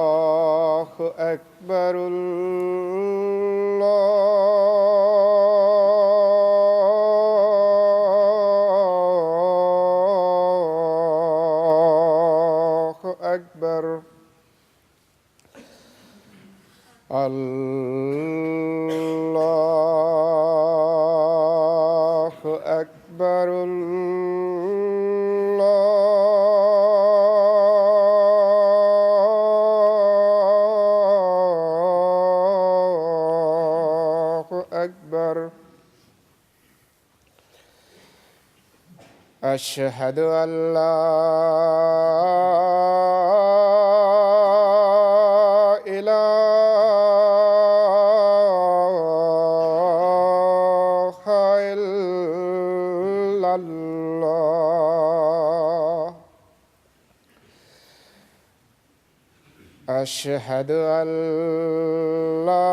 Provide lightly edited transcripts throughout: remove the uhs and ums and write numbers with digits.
الله أكبر. الله أكبر. الله أكبر. الله أكبر. أشهد أن لا إله إلا الله. أشهد أن لا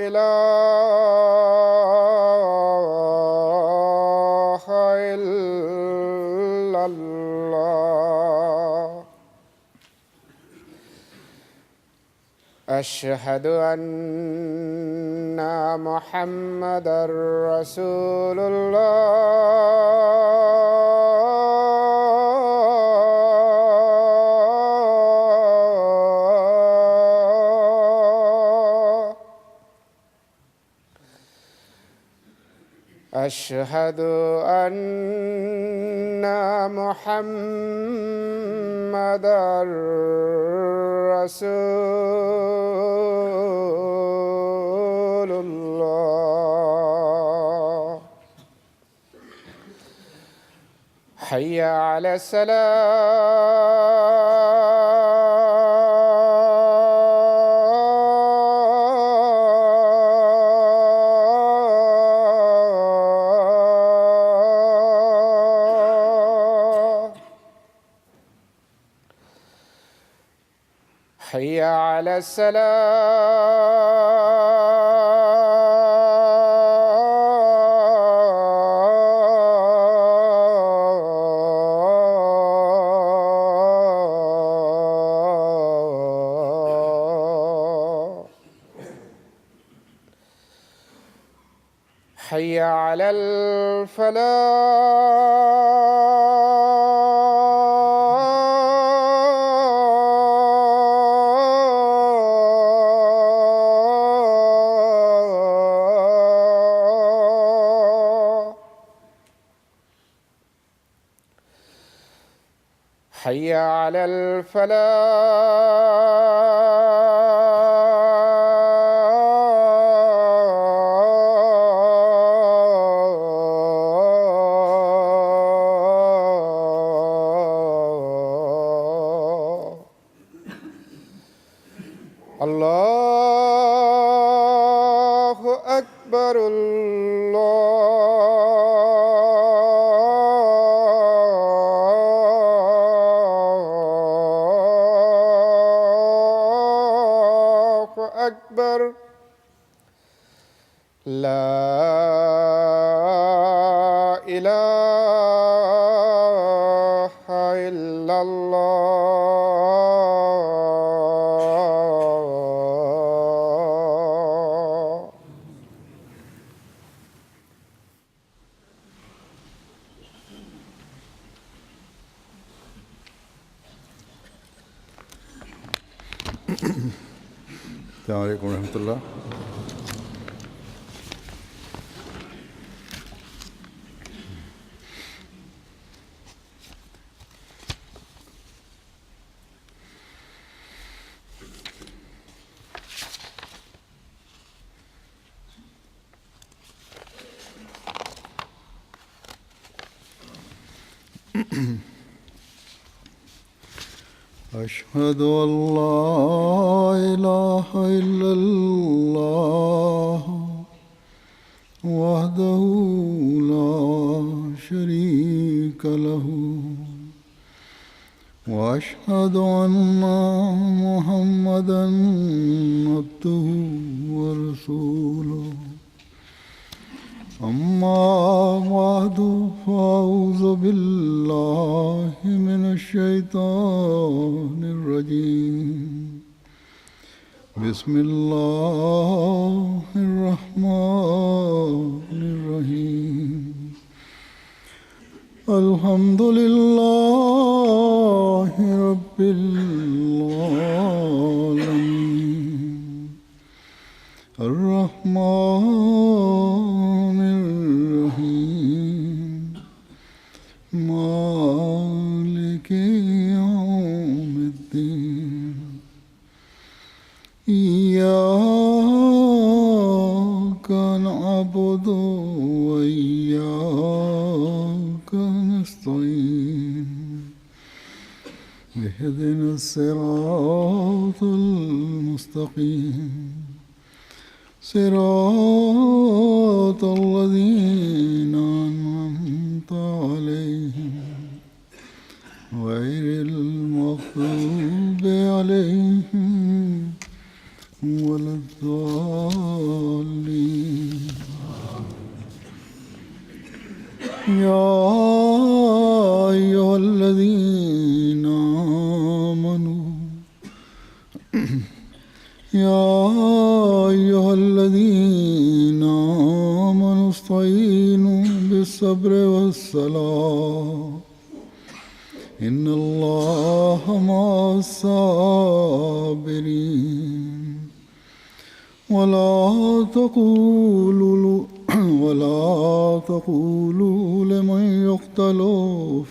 إله إلا الله. أشهد أن محمدًا رسول الله. أشهد أن محمدًا رسول الله. حي على الصلاة. حي على الصلاة. حي على الفلاح. حي على الفلاح. الله أكبر. الله أكبر. لا إله إلا الله. السلام عليكم ورحمة الله. أشهد أن لا إله إلا الله وحده لا شريك له وأشهد أن محمدًا عبده ورسوله. أما بسم الله الرحمن الرحيم الحمد لله رب العالمين الرحمن الرحيم مالك يوم الدين إياك نعبد وإياك نستعين اهدنا الصراط المستقيم صراط الذين أنعمت عليهم غير المغضوب عليهم ولا الضالين يا أيها الذين آمنوا استعينوا بالصبر والصلاة إن الله مع الصابرين ولا تقولوا لمن يقتل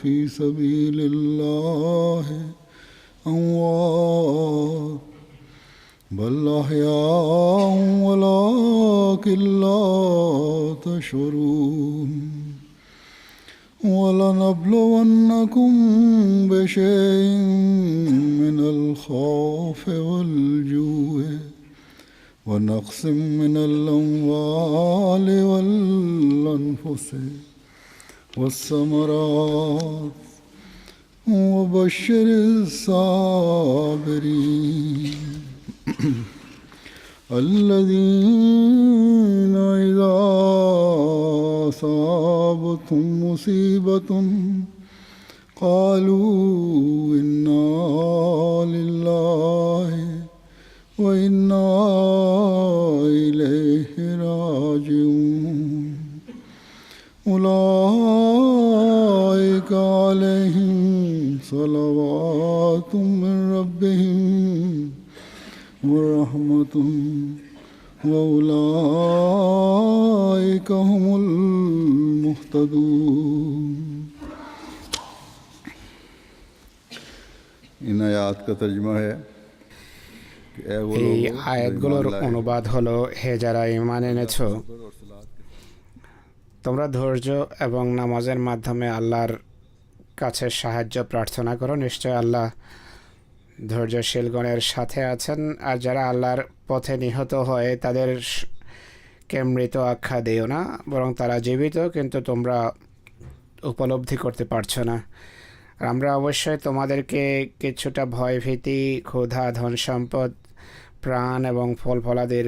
في سبيل الله أموات بل أحياء ولكن لا تشعرون ولنبلونكم بشيء من الخوف والجوع ونقص من الأموال والأنفس والثمرات وبشر الصابرين الذين إذا أصابتهم مصيبة قالوا إنا لله وإنا إليه راجعون أولئك عليهم صلوات من ربهم ورحمة وأولئك هم المهتدون इन आयात का तर्जुमा है कि ए वो এই लोग আয়াতগুলোর অনুবাদ হলো, হে যারা ঈমান এনেছো, তোমরা ধৈর্য এবং নামাজের মাধ্যমে আল্লাহর কাছে সাহায্য প্রার্থনা করো। নিশ্চয় আল্লাহ ধৈর্যশীলগণের সাথে আছেন। আর যারা আল্লাহর পথে নিহত হয় তাদেরকে মৃত আখ্যা দিও না, বরং তারা জীবিত, কিন্তু তোমরা উপলব্ধি করতে পারছো না। আর আমরা অবশ্যই তোমাদেরকে কিছুটা ভয়ভীতি, ক্ষুধা, ধন সম্পদ, প্রাণ এবং ফল ফলাদির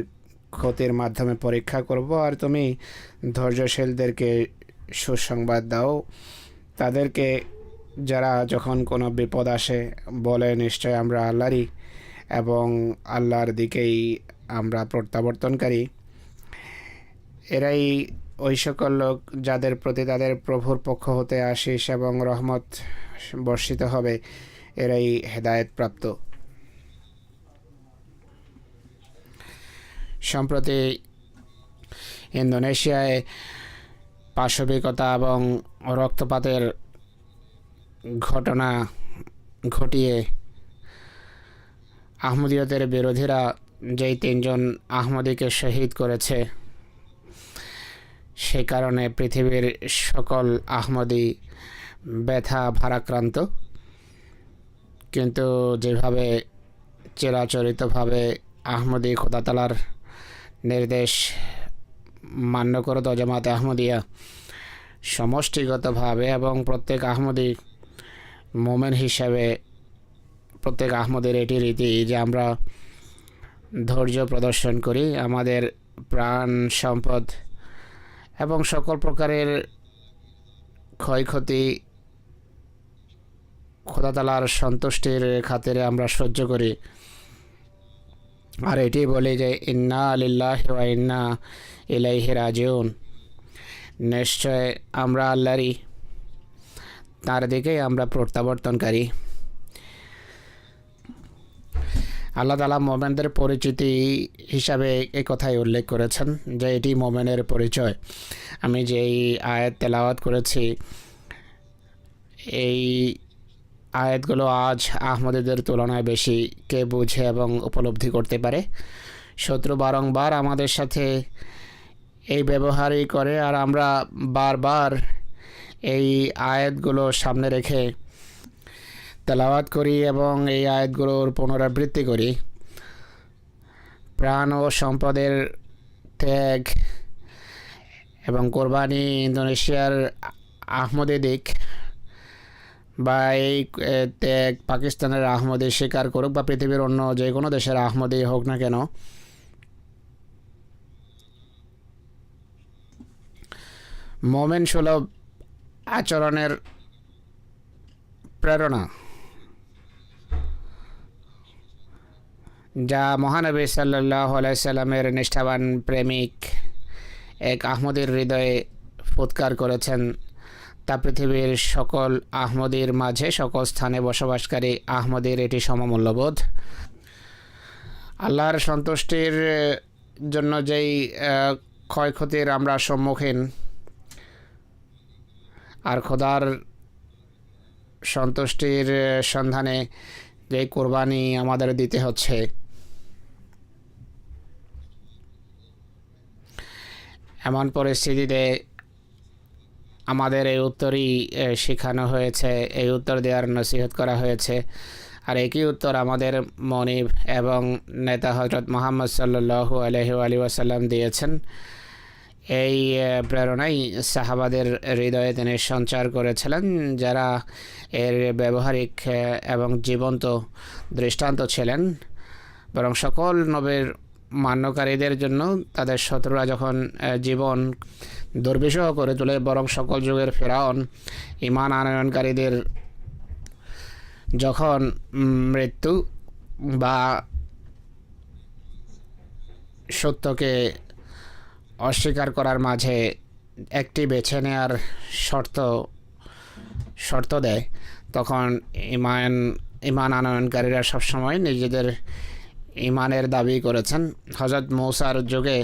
ক্ষতির মাধ্যমে পরীক্ষা করব। আর তুমি ধৈর্যশীলদেরকে সুসংবাদ দাও। তাদেরকে যারা যখন কোনো বিপদ আসে বলে, নিশ্চয় আমরা আল্লাহরই এবং আল্লাহর দিকেই আমরা প্রত্যাবর্তনকারী। এরাই ওই সকল লোক যাদের প্রতি তাদের প্রভুর পক্ষ হতে আশিস এবং রহমত বর্ষিত হবে, এরাই হেদায়েত প্রাপ্ত। সম্প্রতি ইন্দোনেশিয়ায় পাশবিকতা এবং রক্তপাতের ঘটনা ঘটিয়ে আহমদীয়তের বিরোধীরা যেই 3 জন আহমদীকে শহীদ করেছে, সে কারণে পৃথিবীর সকল আহমদী ব্যথা ভারাক্রান্ত। কিন্তু যেভাবে চিরাচরিতভাবে আহমদী খোদা তাআলার নির্দেশ মান্য করত জামাতে আহমদিয়া সমষ্টিগতভাবে, এবং প্রত্যেক আহমদী মোমেন হিসাবে প্রত্যেক আহমদের এটি রীতি যে আমরা ধৈর্য প্রদর্শন করি, আমাদের প্রাণ সম্পদ এবং সকল প্রকারের ক্ষয়ক্ষতি খোদা তাআলার সন্তুষ্টির খাতিরে আমরা সহ্য করি। আর এটি বলি যে ইন্না লিল্লাহি ওয়া ইন্না ইলাইহি রাজিউন, নিশ্চয় আমরা আল্লাহরই, তার দিকেই আমরা প্রত্যাবর্তনকারী। আল্লাহ তাআলা মোমেনদের পরিচিতি হিসাবে এই কথাই উল্লেখ করেছেন যে এটি মোমেনের পরিচয়। আমি যেই আয়াত তেলাওয়াত করেছি, এই আয়াতগুলো আজ আহমদীদের তুলনায় বেশি কে বুঝে এবং উপলব্ধি করতে পারে। শত্রু বারংবার আমাদের সাথে এই ব্যবহারই করে, আর আমরা বারবার এই আয়াতগুলো সামনে রেখে তেলাওয়াত করি এবং এই আয়াতগুলোর পুনরাবৃত্তি করি। প্রাণ ও সম্পদের ত্যাগ এবং কোরবানি ইন্দোনেশিয়ার আহমদী দিক বা এই ত্যাগ পাকিস্তানের আহমদী স্বীকার করুক বা পৃথিবীর অন্য যে কোনো দেশের আহমদী হোক না কেন, মোমেন সুলভ আচরণের প্রেরণা যা মহানবী সাল্লাল্লাহু আলাইহি সাল্লামের নিষ্ঠাবান প্রেমিক এক আহমদীর হৃদয়ে ফুৎকার করেছেন, তা পৃথিবীর সকল আহমদীর মাঝে সকল স্থানে বসবাসকারী আহমদীর এটি সমমূল্যবোধ। আল্লাহর সন্তুষ্টির জন্য যেই ক্ষয়ক্ষতির আমরা সম্মুখীন, আর খোদার সন্তুষ্টির সন্ধানে যেই কোরবানি আমাদের দিতে হচ্ছে, এমন পরিস্থিতিতে আমাদের এই উত্তরই শেখানো হয়েছে, এই উত্তর দেওয়ার নসিহত করা হয়েছে। আর একই উত্তর আমাদের মনিব এবং নেতা হজরত মুহাম্মদ সাল্লাল্লাহু আলাইহি ওয়াসাল্লাম দিয়েছেন। এই প্রেরণাই সাহাবাদের হৃদয়ে তিনি সঞ্চার করেছিলেন, যারা এর ব্যবহারিক এবং জীবন্ত দৃষ্টান্ত ছিলেন। বরং সকল নবীর মান্যকারীদের জন্য তাদের শত্রুরা যখন জীবন দুর্বিষহ করে তোলে, বরং সকল যুগের ফেরাউন ঈমান আনয়নকারীদের যখন মৃত্যু বা সত্যকে অস্বীকার করার মাঝে একটি বেছে নেওয়ার শর্ত দেয়, তখন ঈমান আনয়নকারীরা সবসময় নিজেদের ঈমানের দাবি করেছেন। হযরত মূসার যুগে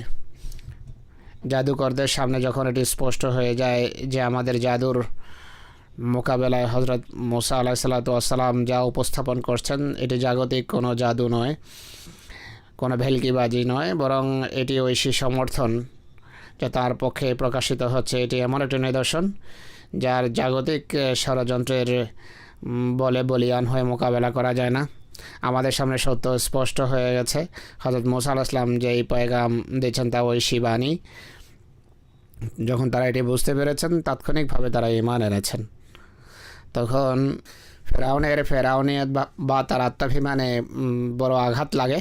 জাদুকরদের সামনে যখন এটি স্পষ্ট হয়ে যায় যে আমাদের জাদুর মোকাবেলায় হযরত মূসা আলাইহিসসালাতু ওয়াসসালাম যা উপস্থাপন করছেন এটি জাগতিক কোনো জাদু নয়, কোনো ভেলকিবাজি নয়, বরং এটি ঐশী সমর্থন যা তার পক্ষে প্রকাশিত হচ্ছে। এটি এমন একটি নিদর্শন যার জাগতিক ষড়যন্ত্রের বলে বলিয়ান হয়ে মোকাবেলা করা যায় না। আমাদের সামনে সত্য স্পষ্ট হয়ে গেছে। হযরত মূসা আলাইহিস সালাম যেই পয়গাম দিয়েছেন তা ঐশী বাণী। যখন তারা এটি বুঝতে পেরেছেন, তাৎক্ষণিকভাবে তারা ঈমান এনেছেন। তখন ফেরাউনিয়ত বা তার আত্মাভিমানে বড় আঘাত লাগে।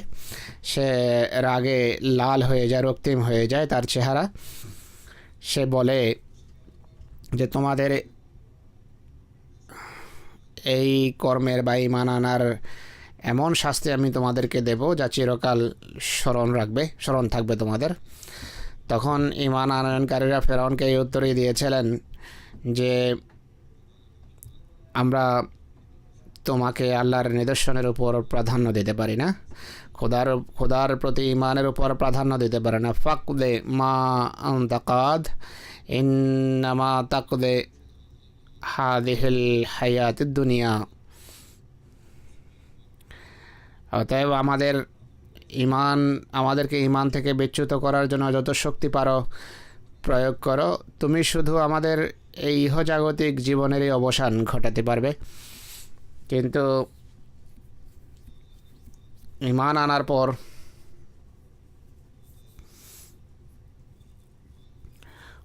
সে রাগে লাল হয়ে যায়, রক্তিম হয়ে যায় তার চেহারা। সে বলে যে তোমাদের এই কর্মের বা ঈমান আনার এমন শাস্তি আমি তোমাদেরকে দেব যা চিরকাল স্মরণ থাকবে তোমাদের। তখন ঈমান আনয়নকারীরা ফেরাউনকে এই উত্তরই দিয়েছিলেন যে আমরা তোমাকে আল্লাহর নিদর্শনের উপর প্রাধান্য দিতে পারি না, খোদার প্রতি ঈমানের উপর প্রাধান্য দিতে পারে না। ফাকদে মা আনতাকাদ ইন্নামা তাকদে হাদিহিল হায়াতিদ দুনিয়া। অতএব আমাদেরকে ঈমান থেকে বিচ্যুত করার জন্য যত শক্তি পারো প্রয়োগ করো। তুমি শুধু আমাদের এই ইহজাগতিক জীবনেরই অবসান ঘটাতে পারবে, কিন্তু ঈমান আনার পর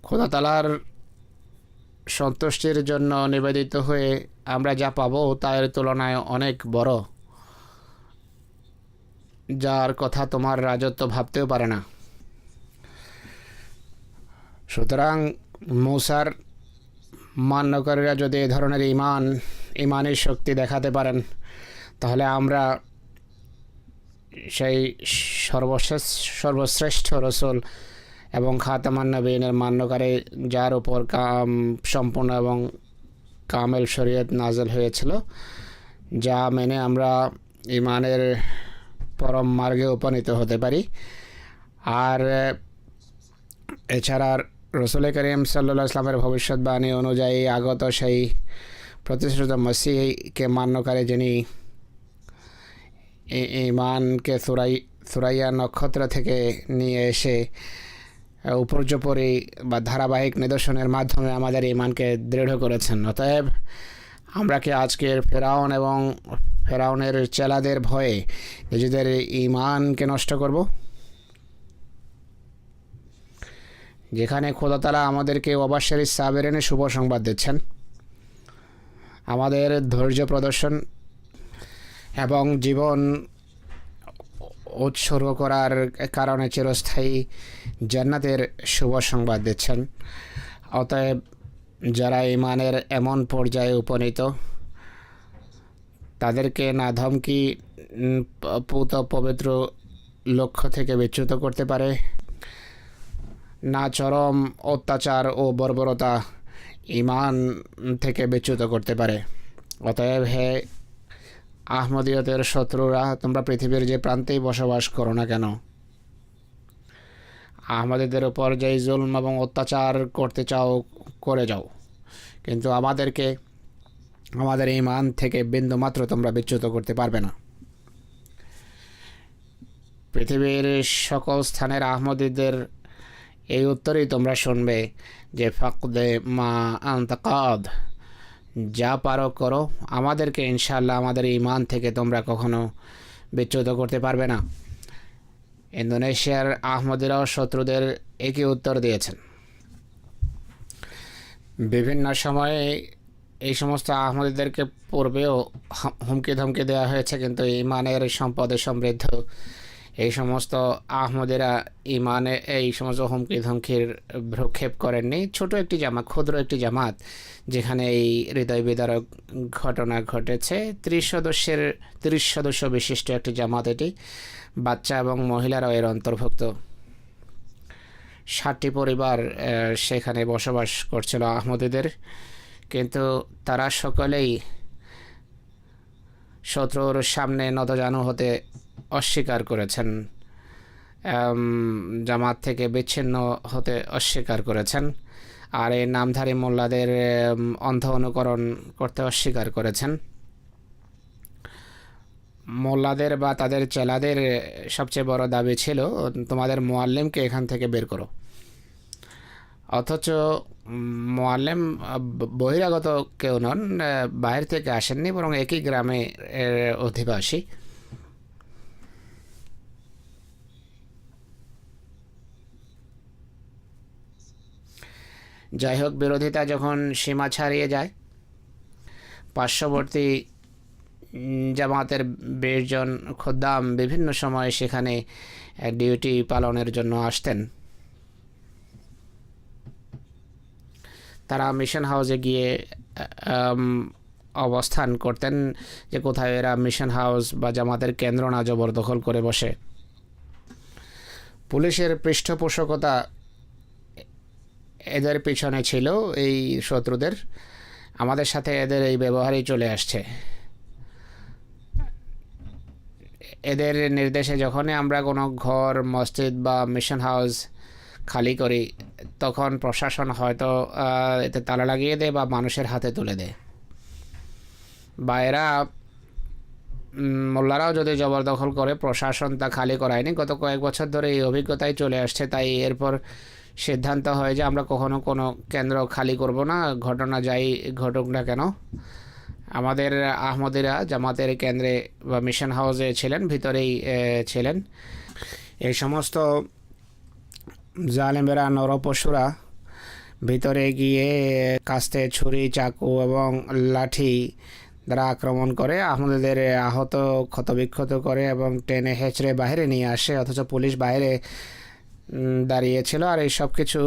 খোদা তাআলার সন্তুষ্টির জন্য নিবেদিত হয়ে আমরা যা পাবো তার তুলনায় অনেক বড়, যার কথা তোমার রাজত্ব ভাবতেও পারে না। সুতরাং মূসার মান্যকারীরা যদি এ ধরনের ঈমানের শক্তি দেখাতে পারেন, তাহলে আমরা সেই সর্বশ্রেষ্ঠ রসুল এবং খাতামান নবীনের মান্যকারী, যার উপর সম্পূর্ণ এবং কামেল শরীয়ত নাজল হয়েছিল, যা মেনে আমরা ইমানের পরম মার্গে উপনীত হতে পারি। আর এছাড়া রসুল করিম সাল্লাল্লাহু আলাইহি ওয়াসাল্লামের ভবিষ্যৎবাণী অনুযায়ী আগত সেই প্রতিশ্রুত মসিহকে মান্যকারী, যিনি ইমানকে সুরাইয়া নক্ষত্র থেকে নিয়ে এসে উপর্যুপরি বা ধারাবাহিক নিদর্শনের মাধ্যমে আমাদের ইমানকে দৃঢ় করেছেন। অতএব আমরা কি আজকের ফেরাউন এবং ফেরাউনের চেলাদের ভয়ে নিজেদের ইমানকে নষ্ট করব? যেখানে খোদা তাআলা আমাদেরকে ওয়াবাশশিরিস সাবিরিনের শুভ সংবাদ দিচ্ছেন, আমাদের ধৈর্য প্রদর্শন এবং জীবন উৎসর্গ করার কারণে চিরস্থায়ী জান্নাতের শুভ সংবাদ দিচ্ছেন। অতএব যারা ইমানের এমন পর্যায়ে উপনীত, তাদেরকে না ধমকি পুত পবিত্র লক্ষ্য থেকে বিচ্যুত করতে পারে, না চরম অত্যাচার ও বর্বরতা ইমান থেকে বিচ্যুত করতে পারে। অতএব হে আহমদিয়তের শত্রুরা, তোমরা পৃথিবীর যে প্রান্তেই বসবাস করো না কেন, আহমদীদের উপর যেই জুলম এবং অত্যাচার করতে চাও করে যাও, কিন্তু আমাদেরকে আমাদের ইমান থেকে বিন্দুমাত্র তোমরা বিচ্যুত করতে পারবে না। পৃথিবীর সকল স্থানের আহমদীদের এই উত্তরেই তোমরা শুনবে যে ফাকদে মা আনতাকাদ, যা পারো করো, আমাদেরকে ইনশাআল্লাহ আমাদের ইমান থেকে তোমরা কখনো বিচ্যুত করতে পারবে না। ইন্দোনেশিয়ার আহমদীরাও শত্রুদের একই উত্তর দিয়েছেন। বিভিন্ন সময়ে এই সমস্ত আহমদীদেরকে পূর্বেও হুমকি ধমকি দেওয়া হয়েছে, কিন্তু ইমানের সম্পদে সমৃদ্ধ এই সমস্ত আহমদীরা ইমানে এই সমস্ত হুমকি ধমকির ভ্রুক্ষেপ করেননি। ছোট একটি জামাত, ক্ষুদ্র একটি জামাত, যেখানে এই হৃদয় বিদারক ঘটনা ঘটেছে। 30 সদস্য বিশিষ্ট একটি জামাত এটি। বাচ্চা এবং মহিলারাও এর অন্তর্ভুক্ত। 60টি পরিবার সেখানে বসবাস করছিল আহমদীদের, কিন্তু তারা সকলেই শত্রুর সামনে নতজানু হতে অস্বীকার করেছেন, জামাত থেকে বিচ্ছিন্ন হতে অস্বীকার করেছেন, আর এই নামধারী মোল্লাদের অন্ধ অনুকরণ করতে অস্বীকার করেছেন। মোল্লাদের বা তাদের চেলাদের সবচেয়ে বড় দাবি ছিল, তোমাদের মুআল্লিমকে এখান থেকে বের করো। অথচ মুআল্লিম বহিরাগত কেউ নন, বাইরে থেকে আসেননি, বরং একই গ্রামে অধিবাসী। যাই হোক, বিরোধিতা যখন সীমা ছাড়িয়ে যায়, পার্শ্ববর্তী জামাতের 20 জন খোদ্দাম বিভিন্ন সময় সেখানে ডিউটি পালনের জন্য আসতেন। তারা মিশন হাউসে গিয়ে অবস্থান করতেন যে কোথায় এরা মিশন হাউস বা জামাতের কেন্দ্র না জবরদখল করে বসে। পুলিশের পৃষ্ঠপোষকতা এদের পিছনে ছিল এই শত্রুদের। আমাদের সাথে এদের এই ব্যবহারই চলে আসছে। এদের নির্দেশে যখনই আমরা কোনো ঘর, মসজিদ বা মিশন হাউস খালি করি, তখন প্রশাসন হয়তো এতে তালা লাগিয়ে দেয় বা মানুষের হাতে তুলে দেয়। বা এরা মোল্লারাও যদি জবরদখল করে, প্রশাসন তা খালি করায়নি। গত কয়েক বছর ধরে এই অভিজ্ঞতাই চলে আসছে। তাই এরপর সিদ্ধান্ত হয় যে আমরা কখনো কোনো কেন্দ্র খালি করব না, ঘটনা যাই ঘটুক না কেন। আমাদের আহমদীরা জামাতের কেন্দ্রে বা মিশন হাউসে ছিলেন, ভিতরেই ছিলেন। এই সমস্ত জালেমেরা, নরপশুরা ভিতরে গিয়ে কাস্তে, ছুরি, চাকু এবং লাঠি দ্বারা আক্রমণ করে আহমদীদের আহত, ক্ষতবিক্ষত করে এবং টেনে হেঁচড়ে বাইরে নিয়ে আসে। অথচ পুলিশ বাইরে দাঁড়িয়েছিল আর এই সব কিছু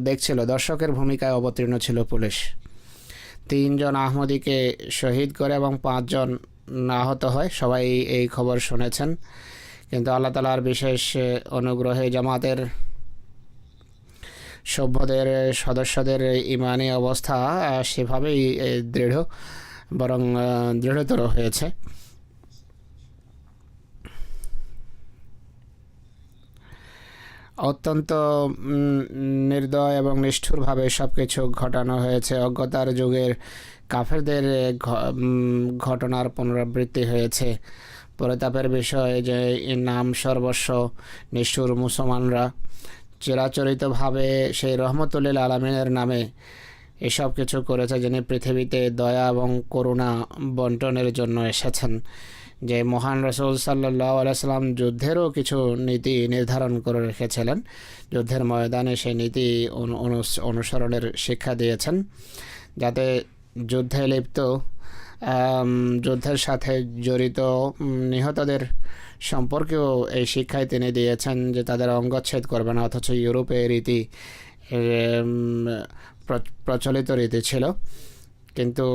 দেখছিল। দর্শকের ভূমিকায় অবতীর্ণ ছিল পুলিশ। 3 জন আহমদীকে শহীদ করে এবং 5 জন আহত হয়। সবাই এই খবর শুনেছেন, কিন্তু আল্লাহ তাআলার বিশেষ অনুগ্রহে জামাতের সভ্যদের সদস্যদের ইমানি অবস্থা সেভাবেই দৃঢ়, বরং দৃঢ়তর হয়েছে। অত্যন্ত নির্দয় এবং নিষ্ঠুরভাবে সব কিছু ঘটানো হয়েছে। অজ্ঞতার যুগের কাফেরদের ঘটনার পুনরাবৃত্তি হয়েছে। পরিতাপের বিষয় যে নাম সর্বস্ব নিষ্ঠুর মুসলমানরা চিরাচরিতভাবে সেই রহমতুল্লিল আলমিনের নামে এসব কিছু করেছে, যিনি পৃথিবীতে দয়া এবং করুণা বন্টনের জন্য এসেছেন। যে মহান রসুল সাল্লাল্লাহু আলাইহি সাল্লাম যুদ্ধেরও কিছু নীতি নির্ধারণ করে রেখেছিলেন, যুদ্ধের ময়দানে সেই নীতি অনুসরণের শিক্ষা দিয়েছেন, যাতে যুদ্ধে লিপ্ত যুদ্ধের সাথে জড়িত নিহতদের সম্পর্কেও এই শিক্ষায় তিনি দিয়েছেন যে তাদের অঙ্গচ্ছেদ করবে না। অথচ ইউরোপে রীতি প্রচলিত রীতি ছিল, কিন্তু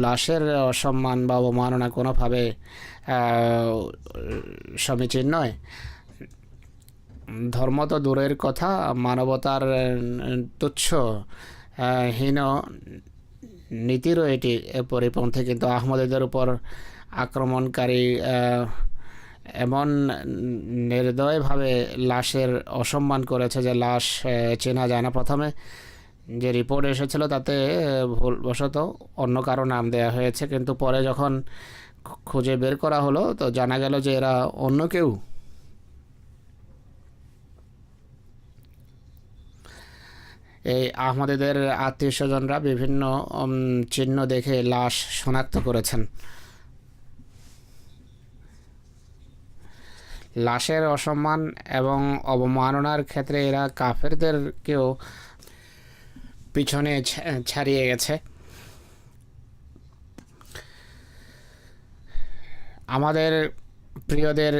লাশের অসম্মান বা অবমাননা কোনোভাবে সমীচীন নয়। ধর্ম তো দূরের কথা, মানবতার তুচ্ছ হীন নীতিরও এটি পরিপন্থী। কিন্তু আহমদীদের উপর আক্রমণকারী এমন নির্দয়ভাবে লাশের অসম্মান করেছে যে লাশ চেনা যায় না। প্রথমে যে রিপোর্ট এসেছিল তাতে ভুলবশত অন্য কারো নাম দেওয়া হয়েছে, কিন্তু পরে যখন খুঁজে বের করা হলো তো জানা গেল যে এরা অন্য কেউ। এই আহমদীদের আত্মীয় স্বজনরা বিভিন্ন চিহ্ন দেখে লাশ শনাক্ত করেছেন। লাশের অসম্মান এবং অবমাননার ক্ষেত্রে এরা কাফেরদেরকেও পিছনে ছাড়িয়ে গেছে। আমাদের প্রিয়দের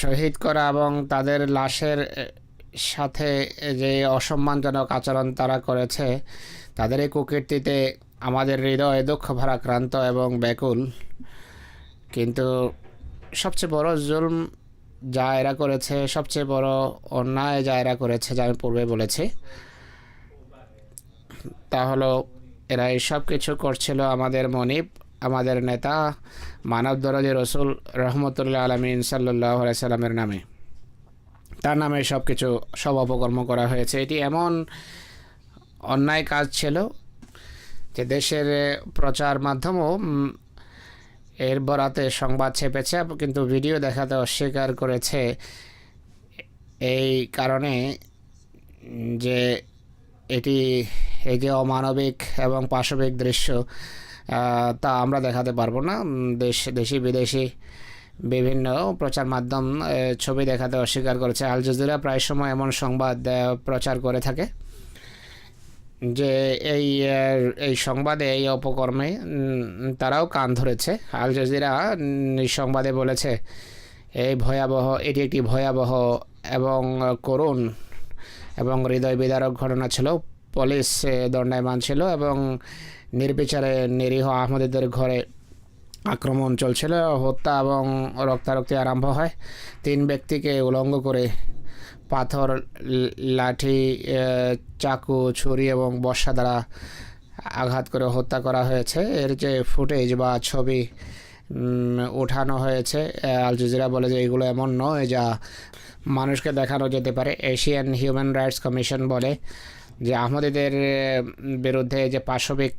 শহীদ করা এবং তাদের লাশের সাথে যে অসম্মানজনক আচরণ তারা করেছে, তাদের এই কুকীর্তিতে আমাদের হৃদয় দুঃখ ভারাক্রান্ত এবং ব্যাকুল। কিন্তু সবচেয়ে বড় জুলম যা এরা করেছে, সবচেয়ে বড় অন্যায় যা এরা করেছে, যা আমি পূর্বে বলেছি, তা হলো এরা এই সব কিছু করছিল আমাদের মনিব, আমাদের নেতা, মানবদরদি রসুল রহমতুল্লাহ আলমিন সাল্লাল্লাহু আলাইহি সাল্লামের নামে। তার নামে সব অপকর্ম করা হয়েছে। এটি এমন অন্যায় কাজ ছিল যে দেশের প্রচার মাধ্যমও এর বরাতে সংবাদ ছেপেছে, কিন্তু ভিডিও দেখাতে অস্বীকার করেছে। এই কারণে যে এই যে অমানবিক এবং পাশবিক দৃশ্য, তা আমরা দেখাতে পারবো না। দেশি বিদেশি বিভিন্ন প্রচার মাধ্যম ছবি দেখাতে অস্বীকার করেছে। আল জাজিরা প্রায় সময় এমন সংবাদ প্রচার করে থাকে যে এই সংবাদে, এই অপকর্মে তারাও কান ধরেছে। আল জাজিরা সংবাদে বলেছে এটি একটি ভয়াবহ এবং করুণ এবং হৃদয় বিদারক ঘটনা ছিল। পুলিশ দণ্ডায়মান ছিল এবং নির্বিচারে নিরীহ আহমদীদের ঘরে আক্রমণ চলছিল। হত্যা এবং রক্তারক্তি আরম্ভ হয়। 3 ব্যক্তিকে উলঙ্গ করে পাথর, লাঠি, চাকু, ছুরি এবং বর্ষা দ্বারা আঘাত করে হত্যা করা হয়েছে। এর যে ফুটেজ বা ছবি ওঠানো হয়েছে, আল জাজিরা বলে যে এগুলো এমন নয় যা মানুষকে দেখানো যেতে পারে। এশিয়ান হিউম্যান রাইটস কমিশন বলে যে আহমদীদের বিরুদ্ধে যে পাশবিক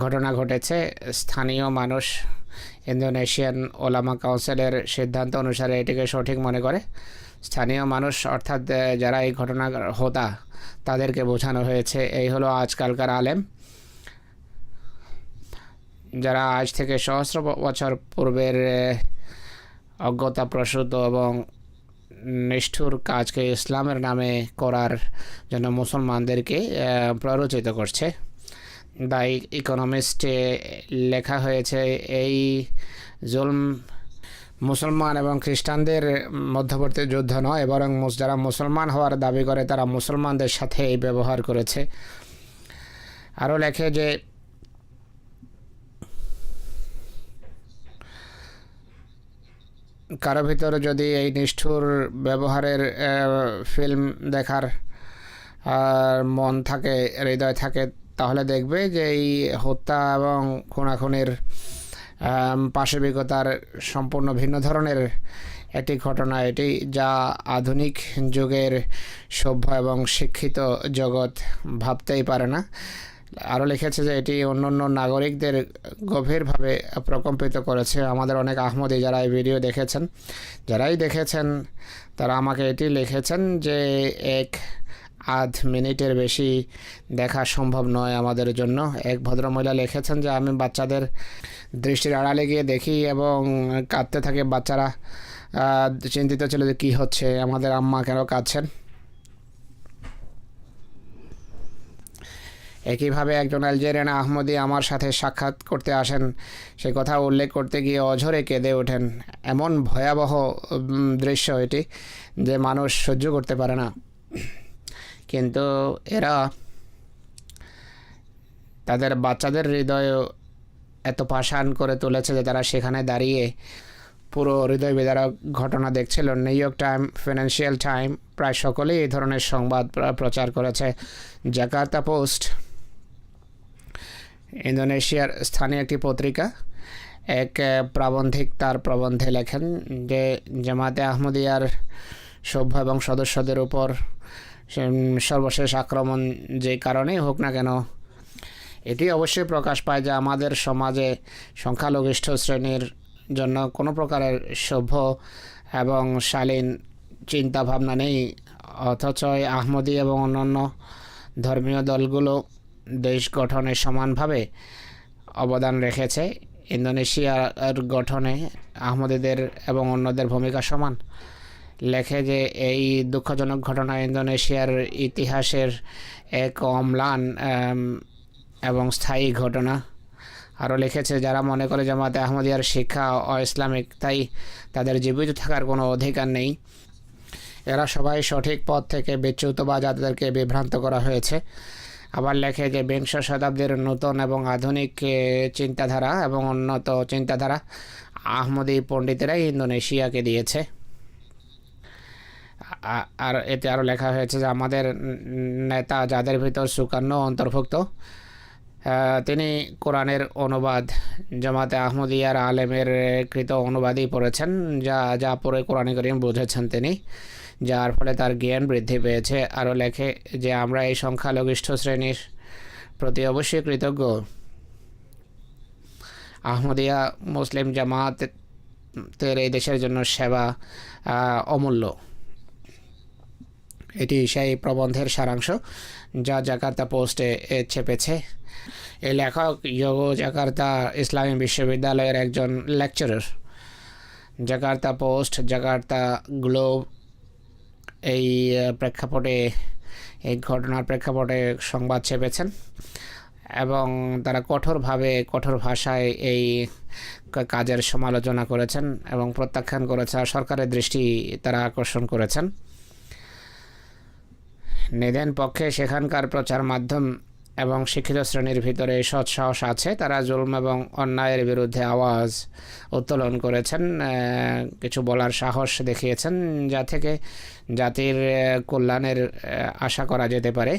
ঘটনা ঘটেছে, স্থানীয় মানুষ ইন্দোনেশিয়ান ওলামা কাউন্সিলের সিদ্ধান্ত অনুসারে এটিকে সঠিক মনে করে। স্থানীয় মানুষ অর্থাৎ যারা এই ঘটনার হোতা, তাদেরকে বোঝানো হয়েছে এই হলো আজকালকার আলেম, যারা আজ থেকে সহস্র বছর পূর্বের অজ্ঞতাপ্রসূত এবং নিষ্ঠুর কাজকে ইসলামের নামে করার জন্য মুসলমানদেরকে প্ররোচিত করছে। দ্য ইকোনমিস্টে লেখা হয়েছে এই জুলম মুসলমান এবং খ্রিস্টানদের মধ্যবর্তী যুদ্ধ নয়, বরং যারা মুসলমান হওয়ার দাবি করে তারা মুসলমানদের সাথে এই ব্যবহার করেছে। আরও লেখে যে কারো ভিতরে যদি এই নিষ্ঠুর ব্যবহারের ফিল্ম দেখার মন থাকে, হৃদয় থাকে, তাহলে দেখবে যে এই হত্যা এবং খুনাখুনির পাশবিকতার সম্পূর্ণ ভিন্ন ধরনের একটি ঘটনা এটি, যা আধুনিক যুগের সভ্য এবং শিক্ষিত জগৎ ভাবতেই পারে না। আরও লিখেছে যে এটি অন্যান্য নাগরিকদের গভীরভাবে প্রকম্পিত করেছে। আমাদের অনেক আহমদি যারা এই ভিডিও দেখেছেন, যারাই দেখেছেন তারা আমাকে এটি লিখেছেন যে আধ মিনিটের বেশি দেখা সম্ভব নয় আমাদের জন্য। এক ভদ্রমহিলা লিখেছেন যে আমি বাচ্চাদের দৃষ্টির আড়ালে গিয়ে দেখি এবং কাঁদতে থাকে বাচ্চারা, চিন্তিত ছিল যে কী হচ্ছে, আমাদের আম্মা কেন কাঁদছেন। একইভাবে একজন আলজেরিয়ান আহমদি আমার সাথে সাক্ষাৎ করতে আসেন, সে কথা উল্লেখ করতে গিয়ে অঝরে কেঁদে ওঠেন। এমন ভয়াবহ দৃশ্য এটি যে মানুষ সহ্য করতে পারে না, কিন্তু এরা তাদের বাচ্চাদের হৃদয় এত পাষাণ করে তুলেছে যে তারা সেখানে দাঁড়িয়ে পুরো হৃদয় বিদারক ঘটনা দেখছিল। New York time, financial time প্রায় সকলেই এই ধরনের সংবাদ প্রচার করেছে। জাকার্তা পোস্ট ইন্দোনেশিয়ার স্থানীয় একটি পত্রিকা, এক প্রাবন্ধিক তার প্রবন্ধে লেখেন যে জামাতে আহমদিয়ার সভ্য এবং সদস্যদের উপর সর্বশেষ আক্রমণ যে কারণেই হোক না কেন, এটি অবশ্যই প্রকাশ পায় যে আমাদের সমাজে সংখ্যালঘিষ্ঠ শ্রেণীর জন্য কোনো প্রকারের সভ্য এবং শালীন চিন্তাভাবনা নেই, অথচ আহমদি এবং অন্যান্য ধর্মীয় দলগুলো দেশ গঠনে সমানভাবে অবদান রেখেছে। ইন্দোনেশিয়ার গঠনে আহমদিদের এবং অন্যদের ভূমিকা সমান। লেখে যে এই দুঃখজনক ঘটনা ইন্দোনেশিয়ার ইতিহাসের এক অম্লান এবং স্থায়ী ঘটনা। আরও লিখেছে যারা মনে করে জামাতে আহমদিয়ার শিক্ষা অ-ইসলামিক, তাই তাদের জীবিত থাকার কোনো অধিকার নেই, এরা সবাই সঠিক পথ থেকে বিচ্যুত বা যাদেরকে বিভ্রান্ত করা হয়েছে। আবার লেখে যে বিংশ শতাব্দীর নতুন এবং আধুনিক চিন্তাধারা এবং উন্নত চিন্তাধারা আহমদি পণ্ডিতেরাই ইন্দোনেশিয়াকে দিয়েছে। আর এতে আরও লেখা হয়েছে যে আমাদের নেতা, যাদের ভিতর সুকান্ন অন্তর্ভুক্ত, তিনি কোরআনের অনুবাদ জামাতে আহমদিয়ার আলেমের কৃত অনুবাদই পড়েছেন, যা পড়ে কোরআন কারীম বুঝেছেন তিনি, যার ফলে তার জ্ঞান বৃদ্ধি পেয়েছে। আরও লেখে যে আমরা এই সংখ্যালঘিষ্ঠ শ্রেণীর প্রতি অবশ্যই কৃতজ্ঞ। আহমদিয়া মুসলিম জামাতের এই দেশের জন্য সেবা অমূল্য। এটি সেই প্রবন্ধের সারাংশ যা জাকার্তা পোস্টে ছেপেছে। এই লেখক জাকার্তা ইসলামী বিশ্ববিদ্যালয়ের একজন lecturer. Jakarta post, Jakarta globe এই প্রেক্ষাপটে, এই ঘটনার প্রেক্ষাপটে সংবাদ ছেপেছেন এবং তারা কঠোর ভাষায় এই কাজের সমালোচনা করেছেন এবং প্রত্যাখ্যান করেছে, আর সরকারের দৃষ্টি তারা আকর্ষণ করেছেন। নিদেন পক্ষে সেখানকার প্রচার মাধ্যম এবং শিক্ষিত শ্রেণীর ভিতরে সৎসাহস আছে, তারা জুলম এবং অন্যায়ের বিরুদ্ধে আওয়াজ উত্তোলন করেছেন, কিছু বলার সাহস দেখিয়েছেন, যা থেকে জাতির কল্যাণের আশা করা যেতে পারে।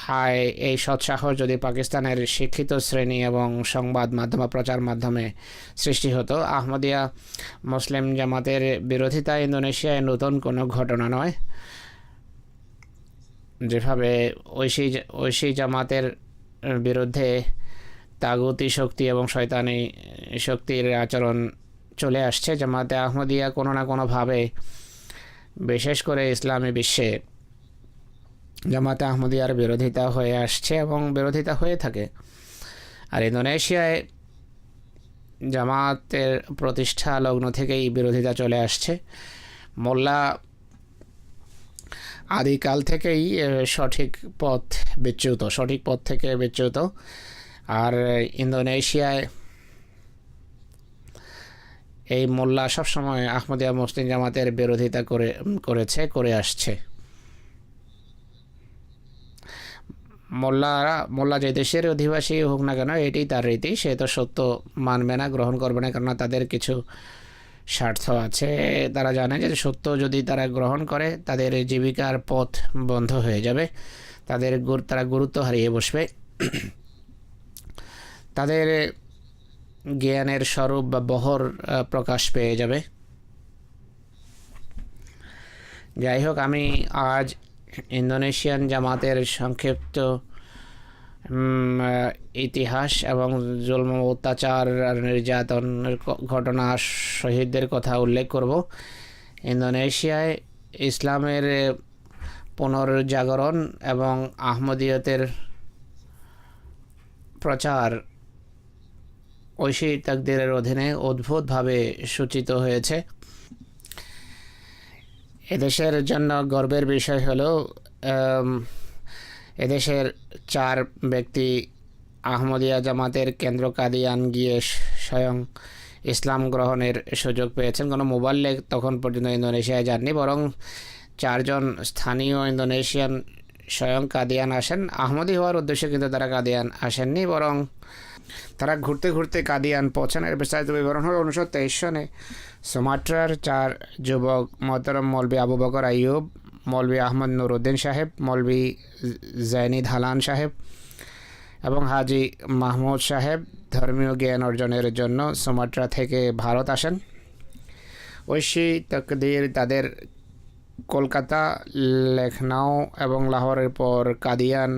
হায়, এই সৎসাহস যদি পাকিস্তানের শিক্ষিত শ্রেণী এবং সংবাদ মাধ্যম প্রচার মাধ্যমে সৃষ্টি হতো। আহমদিয়া মুসলিম জামাতের বিরোধিতা ইন্দোনেশিয়ায় নতুন কোনো ঘটনা নয়। যেভাবে ঐশী জামাতের বিরুদ্ধে তাগুতি শক্তি এবং শয়তানি শক্তির আচরণ চলে আসছে, জামাতে আহমদিয়া কোনো না কোনোভাবে, বিশেষ করে ইসলামী বিশ্বে, জামাতে আহমদিয়ার বিরোধিতা হয়ে আসছে এবং বিরোধিতা হয়ে থাকে। আর ইন্দোনেশিয়ায় জামাতের প্রতিষ্ঠা লগ্ন থেকেই বিরোধিতা চলে আসছে। মোল্লা আদিকাল থেকেই সঠিক পথ থেকে বিচ্যুত। আর ইন্দোনেশিয়ায় এই মোল্লা সবসময় আহমদিয়া মুসলিম জামাতের বিরোধিতা করে আসছে। মোল্লা যে দেশের অধিবাসী হোক না কেন, এটি তার রীতি, সে তো সত্য মানবে না, গ্রহণ করবে না, কেননা তাদের কিছু স্বার্থ আছে। তারা জানে যে সত্য যদি তারা গ্রহণ করে তাদের জীবিকার পথ বন্ধ হয়ে যাবে, তারা গুরুত্ব হারিয়ে বসবে, তাদের জ্ঞানের স্বরূপ বা বহর প্রকাশ পেয়ে যাবে। যাই হোক, আমি আজ ইন্দোনেশিয়ান জামাতের সংক্ষিপ্ত ইতিহাস এবং জুলম অত্যাচার আর নির্যাতনের ঘটনা, শহীদদের কথা উল্লেখ করব। ইন্দোনেশিয়ায় ইসলামের পুনর্জাগরণ এবং আহমদীয়তের প্রচার ঐশী তাকদীরের অধীনে অদ্ভুতভাবে সূচিত হয়েছে। এদেশের জন্য গর্বের বিষয় হলো এদেশের 4 ব্যক্তি আহমদিয়া জামাতের কেন্দ্র কাদিয়ান গিয়ে স্বয়ং ইসলাম গ্রহণের সুযোগ পেয়েছেন। কোনো মোবাল্লেগ তখন পর্যন্ত ইন্দোনেশিয়ায় যাননি, বরং 4 জন স্থানীয় ইন্দোনেশিয়ান স্বয়ং কাদিয়ান আসেন। আহমদি হওয়ার উদ্দেশ্যে কিন্তু তারা কাদিয়ান আসেননি, বরং তারা ঘুরতে ঘুরতে কাদিয়ান পৌঁছান। এর বিস্তারিত বিবরণ হল 1923 সনে সুমাত্রার 4 যুবক মোহতরম মৌলভী আবু বকর আইয়ুব, মৌলভী আহমদ নুরুদ্দিন সাহেব, মৌলভী জৈনি ধালান সাহেব এবং হাজি মাহমুদ সাহেব ধর্মীয় জ্ঞান অর্জনের জন্য সুমাত্রা থেকে ভারত আসেন। ঐশী তাকদীর তাদের কলকাতা, লখনউ এবং লাহোরের পর কাদিয়ান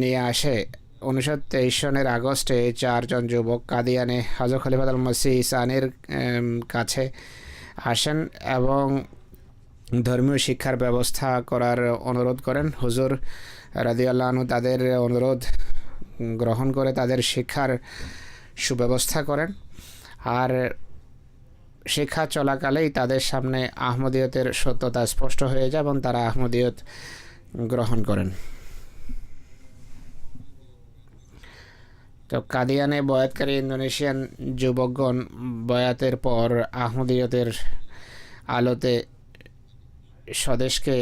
নিয়ে আসে। 1923 সনের আগস্টে 4 জন যুবক কাদিয়ানে হযরত খলিফাতুল মসিহ সানির কাছে আসেন এবং ধর্মীয় শিক্ষার ব্যবস্থা করার অনুরোধ করেন। হুজুর রাদিয়াল্লাহু আনহু তাদের অনুরোধ গ্রহণ করে তাদের শিক্ষার সুব্যবস্থা করেন। আর শিক্ষা চলাকালেই তাদের সামনে আহমদীয়তের সত্যতা স্পষ্ট হয়ে যায় এবং তারা আহমদীয়ত গ্রহণ করেন। তো কাদিয়ানে বয়াতকারী ইন্দোনেশিয়ান যুবকগণ বয়াতের পর আহমদীয়তের আলোতে স্বদেশকে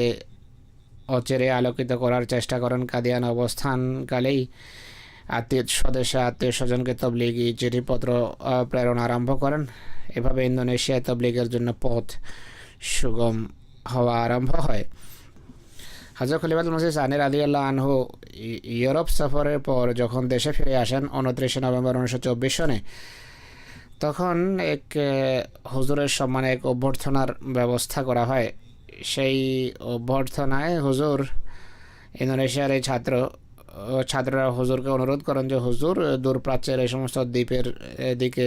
অচেরে আলোকিত করার চেষ্টা করেন। কাদিয়ান অবস্থানকালেই স্বদেশে আত্মীয় স্বজনকে তবলিগি চিঠিপত্র প্রেরণ আরম্ভ করেন। এভাবে ইন্দোনেশিয়ায় তবলিগের জন্য পথ সুগম হওয়া আরম্ভ হয়। হযরত খলিফাতুল মসিহ সানি রাদিয়াল্লাহু আনহু ইউরোপ সফরের পর যখন দেশে ফিরে আসেন 29 নভেম্বর 1924 সনে, তখন এক হুজুরের সম্মানে এক অভ্যর্থনার ব্যবস্থা করা হয়। সেই অভ্যর্থনায় হুজুর ইন্দোনেশিয়ার এই ছাত্ররা হুজুরকে অনুরোধ করেন যে হুজুর দূরপ্রাচ্যের এই সমস্ত দ্বীপের দিকে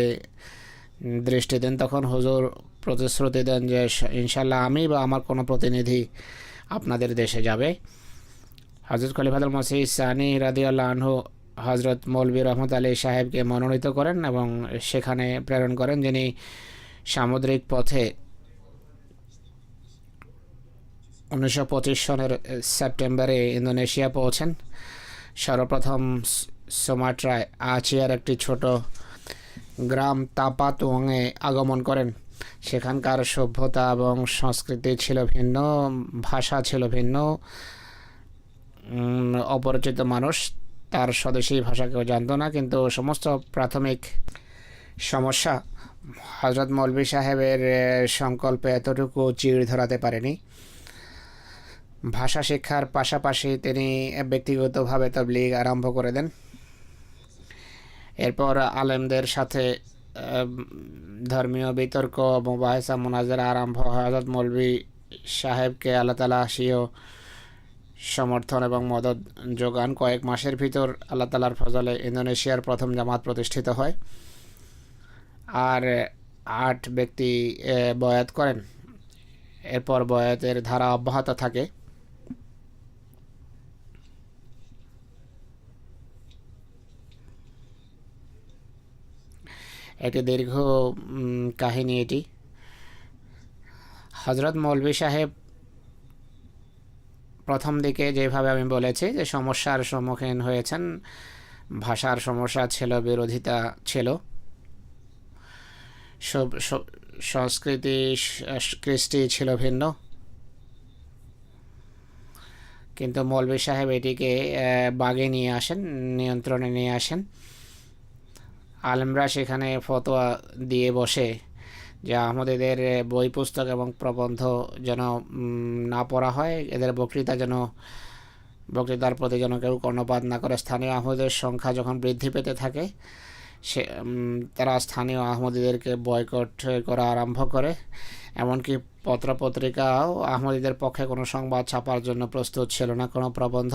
দৃষ্টি দেন। তখন হুজুর প্রতিশ্রুতি দেন যে ইনশাল্লাহ আমি বা আমার কোনো প্রতিনিধি আপনাদের দেশে যাবে। হযরত খলিফাতুল মসিহ সানি রাদিয়াল্লাহু আনহু হযরত মৌলভী রহমত আলী সাহেবকে মনোনীত করেন এবং সেখানে প্রেরণ করেন, যিনি সামুদ্রিক পথে 1925 সনের সেপ্টেম্বরে ইন্দোনেশিয়া পৌঁছেন। সর্বপ্রথম সুমাত্রায় আচিয়ার একটি ছোট গ্রাম তাপাতুংয়ে আগমন করেন। সেখানকার সভ্যতা এবং সংস্কৃতি ছিল ভিন্ন, ভাষা ছিল ভিন্ন। অপরিচিত মানুষ তার স্বদেশী ভাষা কেউ জানত না, কিন্তু সমস্ত প্রাথমিক সমস্যা হযরত মৌলভী সাহেবের সংকল্পে এতটুকু চিড় ধরাতে পারেনি। ভাষা শিক্ষার পাশাপাশি তিনি ব্যক্তিগতভাবে তাবলীগ আরম্ভ করে দেন। এরপর আলেমদের সাথে ধর্মীয় বিতর্ক, মুবাহিসা, মুনাজারা আরম্ভ হয়। হযরত মৌলভী সাহেবকে আল্লাহ তাআলা স্বীয় সমর্থন এবং মদদ যোগান। কয়েক মাসের ভিতর আল্লাহ তাআলার ফজলে ইন্দোনেশিয়ার প্রথম জামাত প্রতিষ্ঠিত হয় আর 8 ব্যক্তি বয়াত করেন। এরপর বয়াতের ধারা অব্যাহত থাকে। একটি দীর্ঘ কাহিনী এটি। হযরত মৌলভী সাহেব প্রথম দিকে যেভাবে আমি বলেছি যে সমস্যার সম্মুখীন হয়েছেন, ভাষার সমস্যা ছিল, বিরোধিতা ছিল, সংস্কৃতি কৃষ্টি ছিল ভিন্ন, কিন্তু মৌলভী সাহেব এটিকে বাগে নিয়ে আসেন, নিয়ন্ত্রণে নিয়ে আসেন। আলেমরা সেখানে ফতোয়া দিয়ে বসে যে আহমদীদের বই পুস্তক এবং প্রবন্ধ যেন না পড়া হয়, এদের বক্তৃতার প্রতি যেন কেউ কর্ণপাত না করে। স্থানীয় আহমদের সংখ্যা যখন বৃদ্ধি পেতে থাকে তারা স্থানীয় আহমদীদেরকে বয়কট করা আরম্ভ করে। এমনকি পত্রপত্রিকাও আহমদীদের পক্ষে কোনো সংবাদ ছাপার জন্য প্রস্তুত ছিল না, কোনো প্রবন্ধ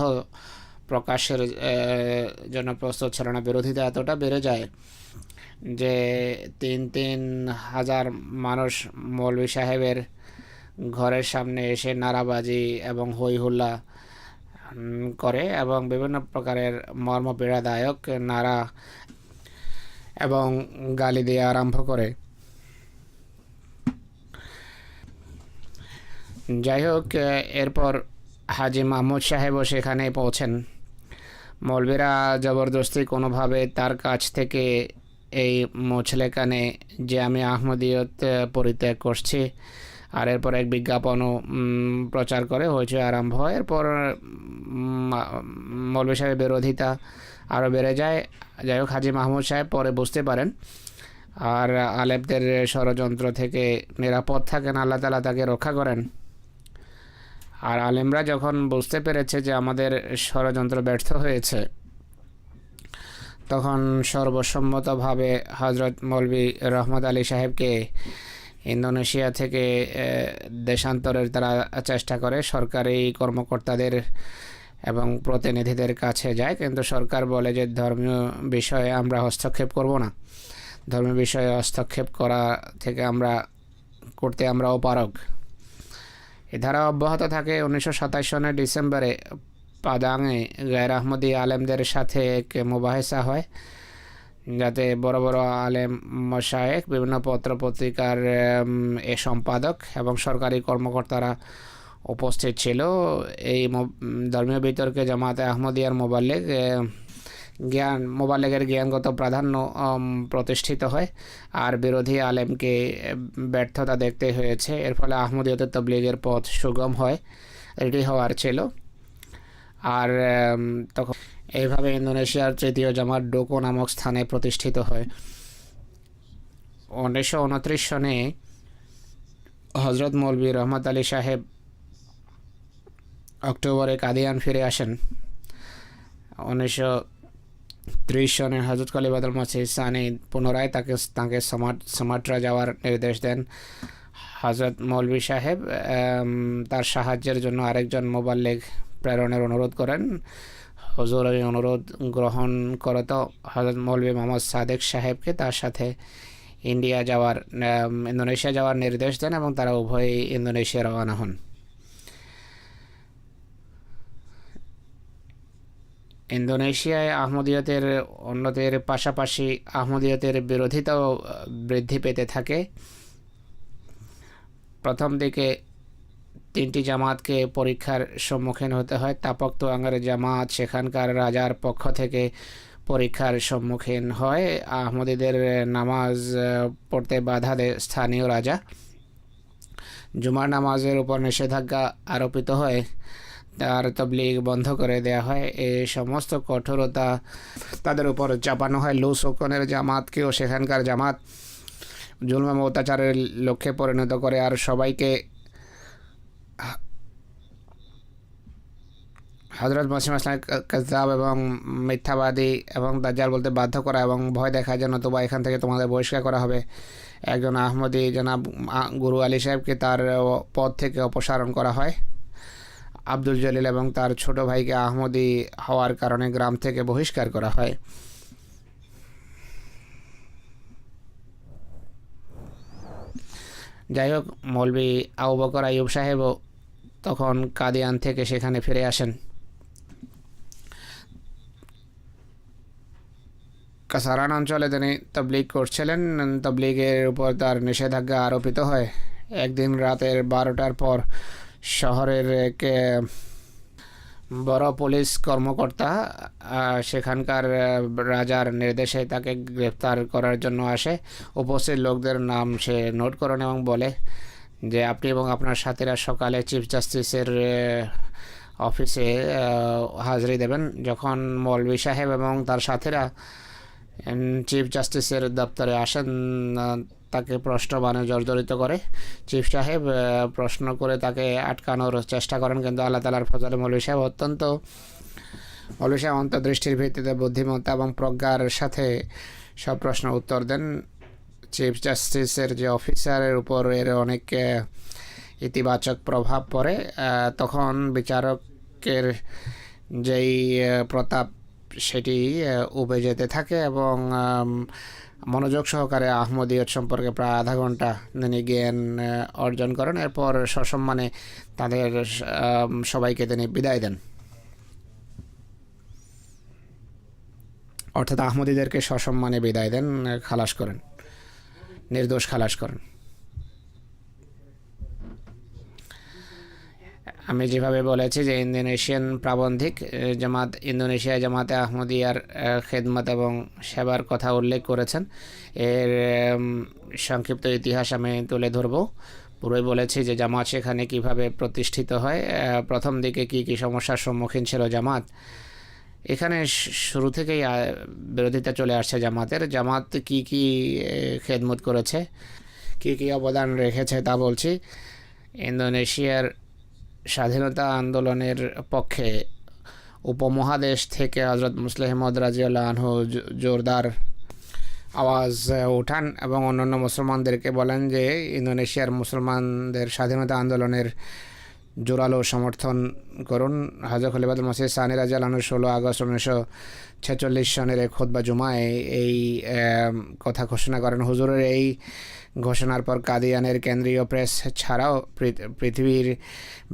প্রকাশের জন্য প্রস্তুত ছিল না। বিরোধিতা এতটা বেড়ে যায় যে 3,000 মানুষ মৌলভী সাহেবের ঘরের সামনে এসে নারাবাজি এবং হই হুল্লা করে এবং বিভিন্ন প্রকারের মর্মপীড়াদায়ক নারা এবং গালি দেওয়া আরম্ভ করে। যাই হোক, এরপর হাজি মাহমুদ সাহেবও সেখানে পৌঁছেন। মৌলভীরা জবরদস্তি কোনোভাবে তার কাছ থেকে এই মুচলেকানে যে আমি আহমদিয়ত পরিত্যাগ করছি আর এরপর এক বিজ্ঞাপনও প্রচার করে হয়েছে আরম্ভ হয়। এরপর মৌলভী সাহেবের বিরোধিতা আরও বেড়ে যায়। যাই হোক, হাজি মাহমুদ সাহেব পরে বুঝতে পারেন আর আলেপদের ষড়যন্ত্র থেকে নিরাপদ থাকেন, আল্লাহ তাআলা তাকে রক্ষা করেন। আর আলেমরা যখন বুঝতে পেরেছে যে আমাদের ষড়যন্ত্র ব্যর্থ হয়েছে, তখন সর্বসম্মতভাবে হজরত মৌলভী রহমত আলী সাহেবকে ইন্দোনেশিয়া থেকে দেশান্তরের তারা চেষ্টা করে, সরকারি কর্মকর্তাদের এবং প্রতিনিধিদের কাছে যায়। কিন্তু সরকার বলে যে ধর্মীয় বিষয়ে আমরা হস্তক্ষেপ করব না, ধর্মীয় বিষয়ে হস্তক্ষেপ করা থেকে করতে আমরা অপারগ। এ ধারা অব্যাহত থাকে। 1927 সনের ডিসেম্বরে পাদাংয়ে গায়ের আহমদী আলেমদের সাথে এক মুবাহেসা হয়, যাতে বড় বড় আলেম মশায়েখ, বিভিন্ন পত্রপত্রিকার সম্পাদক এবং সরকারি কর্মকর্তারা উপস্থিত ছিল। এই ধর্মীয় বিতর্কে জামাতে আহমদিয়ার মোবাল্লেগের জ্ঞানগত প্রাধান্য প্রতিষ্ঠিত হয় আর বিরোধী আলেমকে ব্যর্থতা দেখতে হয়েছে। এর ফলে আহমদিয়তের তবলিগের পথ সুগম হয়, এটি হওয়ার ছিল। আর তখন এইভাবে ইন্দোনেশিয়ার তৃতীয় জামাত ডোকো নামক স্থানে প্রতিষ্ঠিত হয়। 1929 সনে হজরত মৌলভী রহমত আলী সাহেব অক্টোবরে কাদিয়ান ফিরে আসেন। 1930 সনে হজরত খলিফাতুল মসিহ সানি পুনরায় তাকে সুমাত্রা যাওয়ার নির্দেশ দেন। হজরত মৌলভী সাহেব তার সাহায্যের জন্য আরেকজন মোবাল্লেগ প্রেরণের অনুরোধ করেন। হুজুর এই অনুরোধ গ্রহণ করত হজরত মৌলভী মোহাম্মদ সাদেক সাহেবকে তার সাথে ইন্দোনেশিয়া যাওয়ার নির্দেশ দেন এবং তারা উভয়ই ইন্দোনেশিয়া রওনা হন। ইন্দোনেশিয়ায় আহমদিয়তের অন্যদের পাশাপাশি আহমদিয়তের বিরোধিতাও বৃদ্ধি পেতে থাকে। প্রথম দিকে 3টি জামাতকে পরীক্ষার সম্মুখীন হতে হয়। তাপক তোয়াঙ্গের জামাত সেখানকার রাজার পক্ষ থেকে পরীক্ষার সম্মুখীন হয়। আহমদীদের নামাজ পড়তে বাধা দেয় স্থানীয় রাজা। জুমার নামাজের উপর নিষেধাজ্ঞা আরোপিত হয়, তার তবলিগ বন্ধ করে দেওয়া হয়। এই সমস্ত কঠোরতা তাদের উপর চাপানো হয়। লুসকনের জামাতকেও সেখানকার জামাত জুলম এবং অত্যাচারের লক্ষ্যে পরিণত করে আর সবাইকে হজরত মসিহ ইসলাম কাযযাব এবং মিথ্যাবাদী এবং দাজ্জাল বলতে বাধ্য করা এবং ভয় দেখা যেন নতুবা এখান থেকে তোমাদের বহিষ্কার করা হবে। একজন আহমদী জনাব গুরু আলী সাহেবকে তার পদ থেকে অপসারণ করা হয়। আব্দুল জলিল এবং তার ছোট ভাইকে আহমদী হওয়ার কারণে গ্রাম থেকে বহিষ্কার করা হয়। যাই হোক, মৌলভী আবু বকর আইয়ুব সাহেবও তখন কাদিয়ান থেকে সেখানে ফিরে আসেন। কাসারান অঞ্চলে তিনি তবলিগ করছিলেন। তবলিগের উপর তার নিষেধাজ্ঞা আরোপিত হয়। একদিন রাতের 12টার পর শহরের এক বড় পুলিশ কর্মকর্তা সেখানকার রাজার নির্দেশে তাকে গ্রেফতার করার জন্য আসে। উপস্থিত লোকদের নাম সে নোট করেন এবং বলে যে আপনি এবং আপনার সাথীরা সকালে চিফ জাস্টিসের অফিসে হাজিরি দেবেন। যখন মৌলভী সাহেব এবং তার সাথীরা চিফ জাস্টিসের দপ্তরে আসেন, তাকে প্রশ্নবাণে জর্জরিত করে। চিফ সাহেব প্রশ্ন করে তাকে আটকানোর চেষ্টা করেন, কিন্তু আল্লাহ তাআলার ফজলে মৌলভী সাহেব অন্তর্দৃষ্টির ভিত্তিতে বুদ্ধিমত্তা এবং প্রজ্ঞার সাথে সব প্রশ্ন উত্তর দেন। চিফ জাস্টিসের যে অফিসারের উপর এর অনেক ইতিবাচক প্রভাব পড়ে। তখন বিচারকের যেই প্রতাপ সেটি উবে যেতে থাকে এবং মনোযোগ সহকারে আহমদিয়ত সম্পর্কে প্রায় আধা ঘন্টা তিনি জ্ঞান অর্জন করেন। এরপর সসম্মানে তাদের সবাইকে তিনি বিদায় দেন, অর্থাৎ আহমদীদেরকে সসম্মানে বিদায় দেন, খালাস করেন, নির্দোষ খালাস করেন। আমি যেভাবে বলেছি যে ইন্দোনেশিয়ান প্রাবন্ধিক ইন্দোনেশিয়া জামাতে আহমদিয়ার খেদমত এবং সেবার কথা উল্লেখ করেছেন। এর সংক্ষিপ্ত ইতিহাস আমি তুলে ধরব। পুরোই বলেছি যে জামাত সেখানে কিভাবে প্রতিষ্ঠিত হয়, প্রথম দিকে কি কি সমস্যার সম্মুখীন ছিল জামাত। এখানে শুরু থেকেই বিরোধিতা চলে আসছে জামাত কি কি খেদমত করেছে, কি কি অবদান রেখেছে তা বলছি। ইন্দোনেশিয়ার স্বাধীনতা আন্দোলনের পক্ষে উপমহাদেশ থেকে হজরত মুসলিহমদ রাজিয়াল্লাহু আনহু জোরদার আওয়াজ উঠান এবং অন্যান্য মুসলমানদেরকে বলেন যে ইন্দোনেশিয়ার মুসলমানদের স্বাধীনতা আন্দোলনের জোরালো সমর্থন করুন। হযরত খলিফাতুল মসিহ সানি রাদিয়াল্লাহু আনহু 16 আগস্ট 1946 সনের এক খুতবা জুমায় এই কথা ঘোষণা করেন। হুজুরের এই ঘোষণার পর কাদিয়ানের কেন্দ্রীয় প্রেস ছাড়াও পৃথিবীর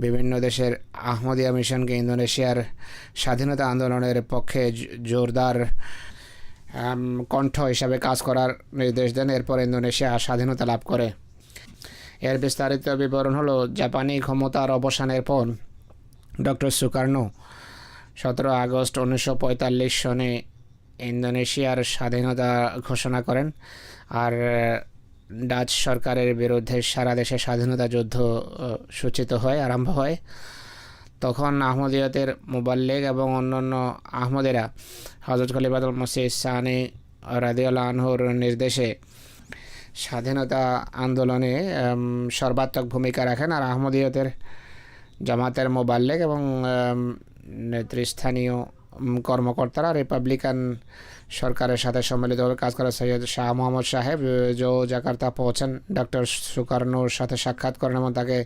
বিভিন্ন দেশের আহমদিয়া মিশনকে ইন্দোনেশিয়ার স্বাধীনতা আন্দোলনের পক্ষে জোরদার কণ্ঠ হিসাবে কাজ করার নির্দেশ দেন। এরপর ইন্দোনেশিয়া স্বাধীনতা লাভ করে। এর বিস্তারিত বিবরণ হলো, জাপানি ক্ষমতার অবসানের পর ডক্টর সুকার্নো 17 আগস্ট 1945 সনে ইন্দোনেশিয়ার স্বাধীনতা ঘোষণা করেন। আর ডাচ সরকারের বিরুদ্ধে সারা দেশে স্বাধীনতা যুদ্ধ আরম্ভ হয়। তখন আহমদিয়তের মুবাল্লিগ এবং অন্যান্য আহমদেরা হযরত খলিফাতুল মসিহ সানি রাদিয়াল্লাহু আনহুর নির্দেশে স্বাধীনতা আন্দোলনে সর্বাত্মক ভূমিকা রাখেন। আর আহমদিয়তের জামাতের মুবাল্লিগ এবং নেতৃস্থানীয় কর্মকর্তারা রিপাবলিকান সরকারের সাথে সম্মিলিতভাবে কাজ করে। সৈয়দ শাহ মোহাম্মদ সাহেব জাকার্তা পৌঁছেন, ডক্টর সুকার্নোর সাথে সাক্ষাৎ করেন এবং তাকে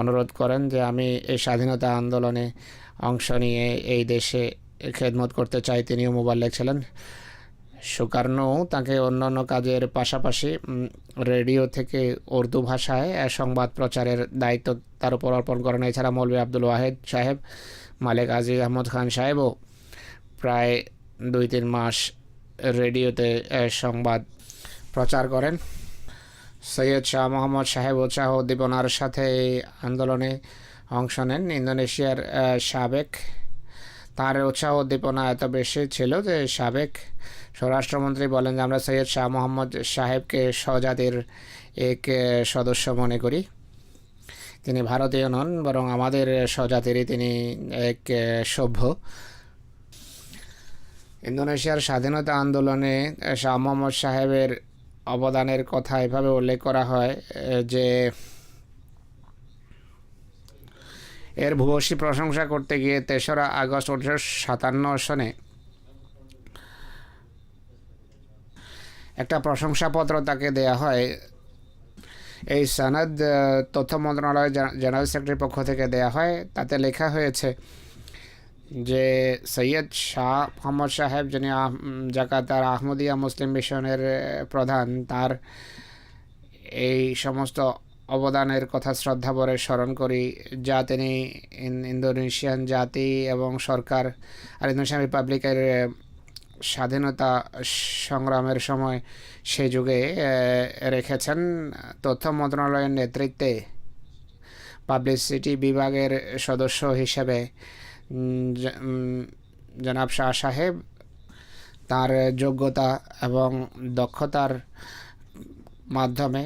অনুরোধ করেন যে আমি এই স্বাধীনতা আন্দোলনে অংশ নিয়ে এই দেশে খেদমত করতে চাই। তিনিও মুবাল্লিগ ছিলেন। সুকার্নো তাকে অন্যান্য কাজের পাশাপাশি রেডিও থেকে উর্দু ভাষায় সংবাদ প্রচারের দায়িত্ব তার উপর অর্পণ করেন। এছাড়া মৌলভী আব্দুল ওয়াহেদ সাহেব, মালিক আজিজ আহমদ খান সাহেবও প্রায় 2-3 মাস রেডিওতে সংবাদ প্রচার করেন। সৈয়দ শাহ মোহাম্মদ সাহেব উৎসাহ উদ্দীপনার সাথে আন্দোলনে অংশ নেন। ইন্দোনেশিয়ার তার উৎসাহ উদ্দীপনা এত বেশি ছিল যে সাবেক স্বরাষ্ট্রমন্ত্রী বলেন যে আমরা সৈয়দ শাহ মোহাম্মদ সাহেবকে স্বজাতির এক সদস্য মনে করি। তিনি ভারতীয় নন, বরং আমাদের স্বজাতিরই তিনি এক সভ্য। ইন্দোনেশিয়ার স্বাধীনতা আন্দোলনে শাহ মোহাম্মদ সাহেবের অবদানের কথা এভাবে উল্লেখ করা হয় যে এর ভূয়সী প্রশংসা করতে গিয়ে 3রা আগস্ট 1957 সনে একটা প্রশংসাপত্র তাকে দেয়া হয়। এই সনদ তথ্য মন্ত্রণালয়ের জেনারেল সেক্রেটারির পক্ষ থেকে দেয়া হয়। তাতে লেখা হয়েছে যে সৈয়দ শাহ মোহাম্মদ সাহেব, যিনি জাকার্তার আহমদিয়া মুসলিম মিশনের প্রধান, তার এই সমস্ত অবদানের কথা শ্রদ্ধাভরে স্মরণ করি যা তিনি ইন্দোনেশিয়ান জাতি এবং সরকার আর ইন্দোনেশিয়ান রিপাবলিকের স্বাধীনতা সংগ্রামের সময় সে যুগে রেখেছেন। তথ্য মন্ত্রণালয়ের নেতৃত্বে পাবলিসিটি বিভাগের সদস্য হিসেবে জনাব শাহ সাহেব তার যোগ্যতা এবং দক্ষতার মাধ্যমে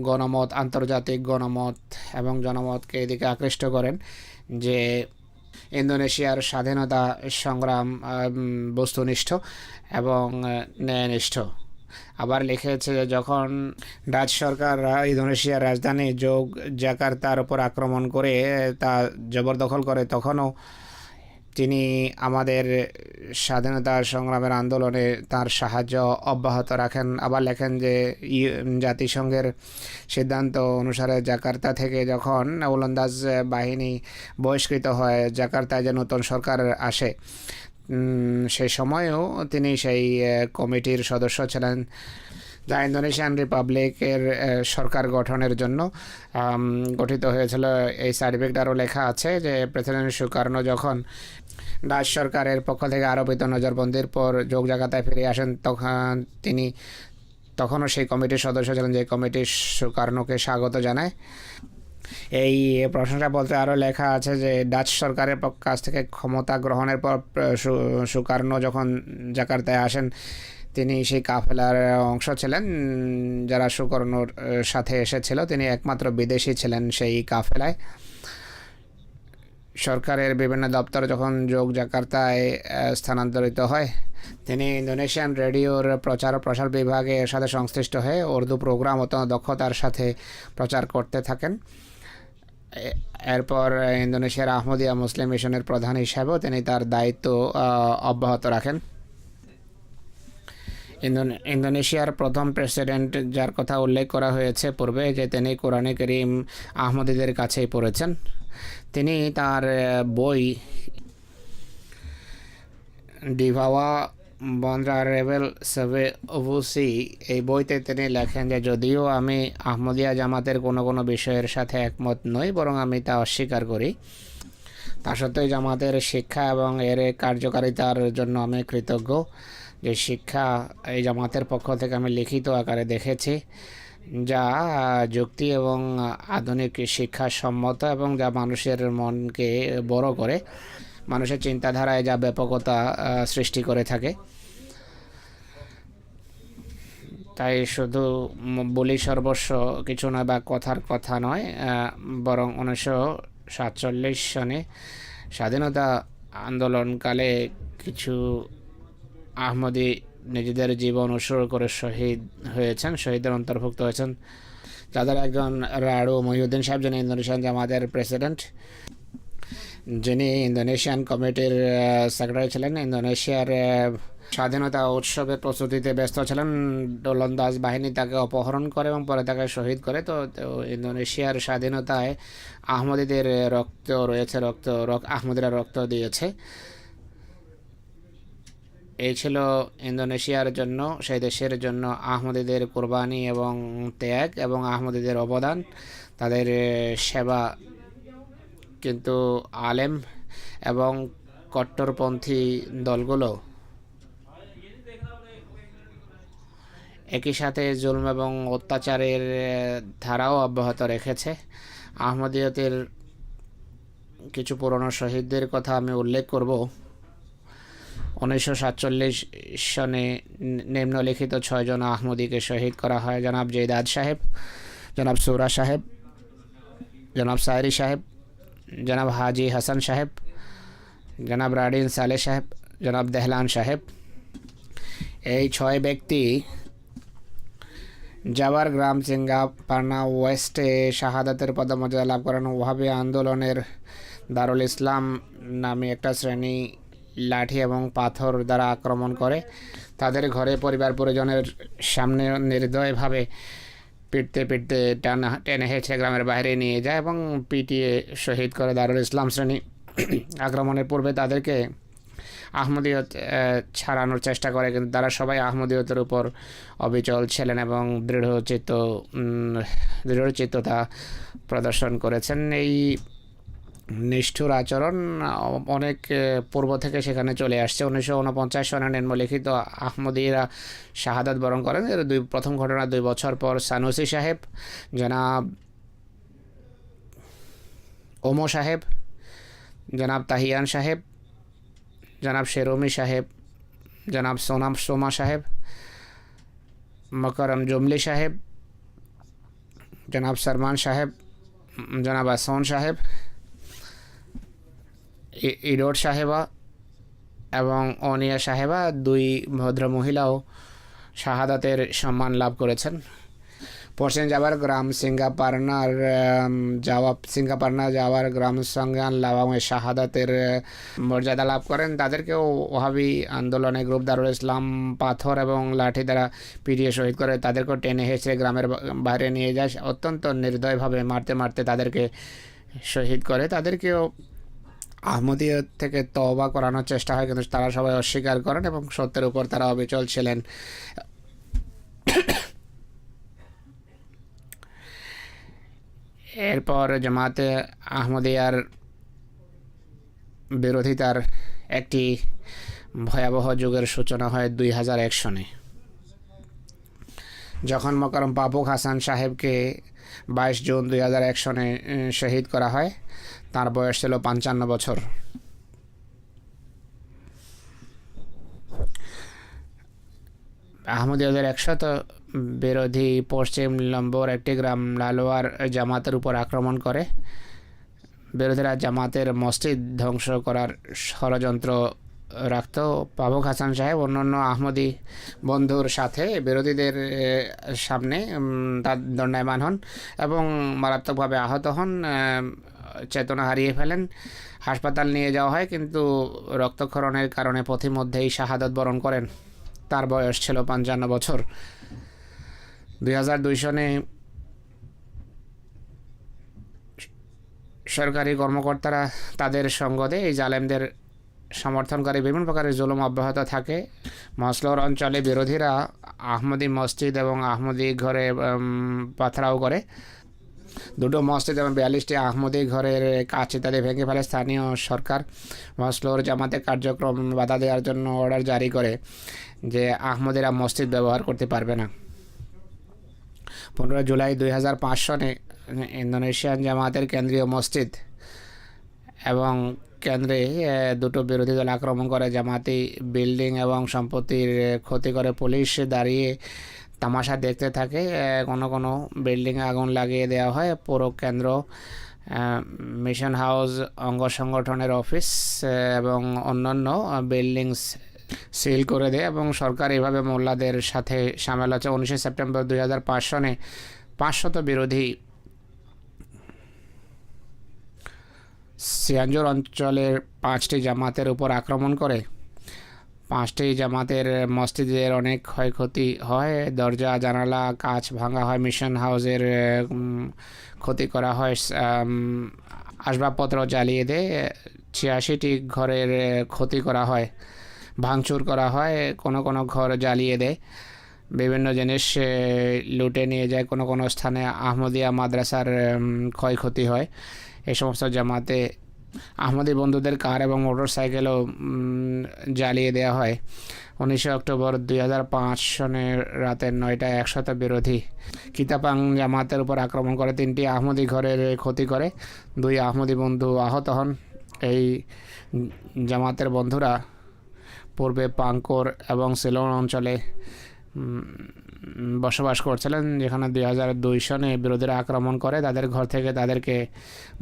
গণমত, আন্তর্জাতিক গণমত এবং জনমতকে এদিকে আকৃষ্ট করেন যে ইন্দোনেশিয়ার স্বাধীনতা সংগ্রাম বস্তুনিষ্ঠ এবং ন্যায়নিষ্ঠ। আবার লিখেছে যে যখন ডাচ সরকার ইন্দোনেশিয়ার রাজধানী জাকার্তার উপর আক্রমণ করে তা জবরদখল করে, তখনও তিনি আমাদের স্বাধীনতা সংগ্রামের আন্দোলনে তার সাহায্য অব্যাহত রাখেন। আবার লেখেন যে জাতিসংঘের সিদ্ধান্ত অনুসারে জাকার্তা থেকে যখন ওলন্দাজ বাহিনী বহিষ্কৃত হয়, জাকার্তায় যে নতুন সরকার আসে, সেই সময়েও তিনি সেই কমিটির সদস্য ছিলেন যা ইন্দোনেশিয়ান রিপাবলিকের সরকার গঠনের জন্য গঠিত হয়েছিল। এই সার্টিফিকেট আরও লেখা আছে যে প্রেসিডেন্ট সুকার্নো যখন ডাচ সরকারের পক্ষ থেকে আরোপিত নজরবন্দির পর জাকার্তায় ফিরে আসেন, তখনও সেই কমিটির সদস্য ছিলেন, যে কমিটি সুকার্নোকে স্বাগত জানায়। এই প্রশংসা বলতে আরও লেখা আছে যে ডাচ সরকারের কাছ থেকে ক্ষমতা গ্রহণের পর সুকার্নো যখন জাকার্তায় আসেন, তিনি সেই কাফেলার অংশ ছিলেন যারা সুকার্নোর সাথে এসেছিল। তিনি একমাত্র বিদেশি ছিলেন সেই কাফেলায়। সরকারের বিভিন্ন দপ্তর যখন জাকার্তায় স্থানান্তরিত হয়, তিনি ইন্দোনেশিয়ান রেডিওর প্রচার ও প্রসার বিভাগের সাথে সংশ্লিষ্ট হয়ে উর্দু প্রোগ্রাম অত্যন্ত দক্ষতার সাথে প্রচার করতে থাকেন। এরপর ইন্দোনেশিয়ার আহমদিয়া মুসলিম মিশনের প্রধান হিসাবেও তিনি তার দায়িত্ব অব্যাহত রাখেন। ইন্দোনেশিয়ার প্রথম প্রেসিডেন্ট, যার কথা উল্লেখ করা হয়েছে পূর্বে, যে তিনি কোরআনে কারীম আহমদীদের কাছেই পড়েছেন, তিনি তার বই ডিভাওয়া বন্দ্রা রেবেল সেভে ওভুসি, এই বইতে তিনি লেখেন যে যদিও আমি আহমদিয়া জামাতের কোনো বিষয়ের সাথে একমত নই, বরং আমি তা অস্বীকার করি, তা সত্ত্বেও জামাতের শিক্ষা এবং এর কার্যকারিতার জন্য আমি কৃতজ্ঞ। যে শিক্ষা এই জামাতের পক্ষ থেকে আমি লিখিত আকারে দেখেছি, যা যুক্তি এবং আধুনিক শিক্ষা সম্মত এবং যা মানুষের মনকে বড় করে, মানুষের চিন্তাধারায় যা ব্যাপকতা সৃষ্টি করে থাকে। তাই শুধু বলি সর্বস্ব কিছু নয় বা কথার কথা নয়, বরং 1947 সনে স্বাধীনতা আন্দোলনকালে কিছু আহমদি নিজেদের জীবন উৎসর্গ করে শহীদ হয়েছেন, শহীদদের অন্তর্ভুক্ত হয়েছেন, যাদের একজন রাড়ু মহিউদ্দিন সাহেব, যিনি ইন্দোনেশিয়ান জামাতের প্রেসিডেন্ট, যিনি ইন্দোনেশিয়ান কমিটির সেক্রেটারি ছিলেন। ইন্দোনেশিয়ার স্বাধীনতা উৎসবের প্রস্তুতিতে ব্যস্ত ছিলেন। ওলন্দাজ বাহিনী তাকে অপহরণ করে এবং পরে তাকে শহীদ করে। তো ইন্দোনেশিয়ার স্বাধীনতায় আহমদীদের রক্ত রয়েছে, আহমদীরা রক্ত দিয়েছে। এই ছিল ইন্দোনেশিয়ার জন্য, সেই দেশের জন্য আহমদীদের কোরবানি এবং ত্যাগ এবং আহমদীদের অবদান, তাদের সেবা। কিন্তু আলেম এবং কট্টরপন্থী দলগুলো একই সাথে জুলম এবং অত্যাচারের ধারাও অব্যাহত রেখেছে। আহমদীয়তের কিছু পুরনো শহীদদের কথা আমি উল্লেখ করব। 1947 সনে নিম্নলিখিত 6 জন আহমদীকে শহীদ করা হয়: জনাব জেদাদ সাহেব, জনাব সুরা সাহেব, জনাব সায়রি সাহেব, জনাব হাজি হাসান সাহেব, জনাব রাডিন সালে সাহেব, জনাব দেহলান সাহেব। এই 6 ব্যক্তি জাবার গ্রাম সিঙ্গাপারনা ওয়েস্টে শাহাদাতের পদমর্যাদা লাভ করেন। ওয়াহাবি আন্দোলনের দারুল ইসলাম নামে একটা শ্রেণী লাঠি এবং পাথর দ্বারা আক্রমণ করে, তাদের ঘরে পরিবার পরিজনের সামনে নির্দয়ভাবে পিটতে টেনে হেঁচড়ে গ্রামের বাইরে নিয়ে যায় এবং পিটিয়ে শহীদ করে। দারুল ইসলাম শ্রেণী আক্রমণের পূর্বে তাদেরকে আহমদীয়ত ছাড়ানোর চেষ্টা করে, কিন্তু তারা সবাই আহমদীয়তের উপর অবিচল ছিলেন এবং দৃঢ়চিত্ততা প্রদর্শন করেছেন। এই নিষ্ঠুর আচরণ অনেক পূর্ব থেকে সেখানে চলে আসছে। 1949 সনে নিম্নলিখিত আহমদীরা শাহাদাত বরণ করেন। এর প্রথম ঘটনা 2 বছর পর সানুসি সাহেব, জনাব ওমো সাহেব, জনাব তাহিয়ান সাহেব, জনাব শেরোমি সাহেব, জনাব সোমা সাহেব, মকরম জুমলি সাহেব, জনাব সরমান সাহেব, জনাব আসন সাহেব, ইডোট সাহেবা এবং অনিয়া সাহেবা, 2 ভদ্র মহিলাও শাহাদাতের সম্মান লাভ করেছেন। পশ্চিম জাভার গ্রাম সিঙ্গাপারনা জাভার গ্রাম সঙ্গান লাভামে শাহাদাতের মর্যাদা লাভ করেন। তাদেরকেও ওহাবি আন্দোলনে গ্রুপ দারুল ইসলাম পাথর এবং লাঠি দ্বারা পিটিয়ে শহীদ করে। তাদেরকেও টেনে হেঁচড়ে গ্রামের বাইরে নিয়ে যায়, অত্যন্ত নির্দয়ভাবে মারতে মারতে তাদেরকে শহীদ করে। তাদেরকেও আহমদীয় থেকে তওবা করানোর চেষ্টা হয়, কিন্তু তারা সবাই অস্বীকার করেন এবং সত্যের উপর তারা অবিচল ছিলেন। এরপর জামাতে আহমদিয়ার বিরোধিতার একটি ভয়াবহ যুগের সূচনা হয় 2001 সনে, যখন মোকাররম পাপুক হাসান সাহেবকে 22 জুন 2001 সনে শহীদ করা হয়। তার বয়স ছিল 55 বছর। আহমদীয়দের 100 বিরোধী পশ্চিম লম্বর একটি গ্রাম লালোয়ার জামাতের উপর আক্রমণ করে। বিরোধীরা জামাতের মসজিদ ধ্বংস করার ষড়যন্ত্র রাখত। পাবুক হাসান সাহেব অন্যান্য আহমদী বন্ধুর সাথে বিরোধীদের সামনে তার দণ্ডায়মান হন এবং মারাত্মকভাবে আহত হন, চেতনা হারিয়ে ফেলেন। হাসপাতাল নিয়ে যাওয়া হয়, কিন্তু রক্তক্ষরণের কারণে পথিমধ্যেই শাহাদাত বরণ করেন। তার বয়স ছিল 55 বছর। 2002 সনে সরকারি কর্মকর্তারা তাদের সঙ্গতে এই জালেমদের সমর্থনকারী বিভিন্ন প্রকারের জুলুম অব্যাহত থাকে। মসলর অঞ্চলে বিরোধীরা আহমদী মসজিদ এবং আহমদী ঘরে পাথরাও করে। দুটো মসজিদ এবং 42টি আহমদী ঘরের কাজ ইত্যাদি ভেঙে ফেলে। স্থানীয় সরকার মসলর জামাতে কার্যক্রম বাধা দেওয়ার জন্য অর্ডার জারি করে যে আহমদীরা মসজিদ ব্যবহার করতে পারবে না। 15 জুলাই 2005 সনে ইন্দোনেশিয়ান জামাতের কেন্দ্রীয় মসজিদ এবং কেন্দ্রে দুটো বিরোধী দল আক্রমণ করে। জামাতি বিল্ডিং এবং সম্পত্তির ক্ষতি করে। পুলিশ দাঁড়িয়ে তামাশা দেখতে থাকে। কোনো কোনো বিল্ডিংয়ে আগুন লাগিয়ে দেওয়া হয়। পুরো কেন্দ্র, মিশন হাউস, অঙ্গ সংগঠনের অফিস এবং অন্যান্য বিল্ডিংস সিল করে দেয় এবং সরকার এভাবে মোল্লাদের সাথে সামিল আছে। 19 সেপ্টেম্বর 2005 সনে 500 বিরোধী সিয়াঞ্জুর অঞ্চলের 5টি জামাতের উপর আক্রমণ করে। 5টি জামাতের মসজিদের অনেক ক্ষয়ক্ষতি হয়। দরজা জানালা কাঁচ ভাঙা হয়। মিশন হাউসের ক্ষতি করা হয়। আসবাবপত্র জ্বালিয়ে দেয়। 86টি ঘরের ক্ষতি করা হয়, ভাঙচুর করা হয়। কোনো কোনো ঘর জ্বালিয়ে দেয়। বিভিন্ন জিনিস লুটে নিয়ে যায়। কোনো কোনো স্থানে আহমদিয়া মাদ্রাসার ক্ষয়ক্ষতি হয়। এই সমস্ত জামাতে আহমদী বন্ধুদের কার এবং মোটর সাইকেলও জ্বালিয়ে দেওয়া হয়। 19 অক্টোবর 2005 সনের রাতের 9টায় 100 বিরোধী কিতাপাং জামাতের উপর আক্রমণ করে। 3টি আহমদী ঘরের ক্ষতি করে। 2 আহমদী বন্ধু আহত হন। এই জামাতের বন্ধুরা পূর্বে পাঙ্কোর এবং সিলোন অঞ্চলে বসবাস করছিলেন, যেখানে 2002 সনে বিরোধীরা আক্রমণ করে। তাদের ঘর থেকে তাদেরকে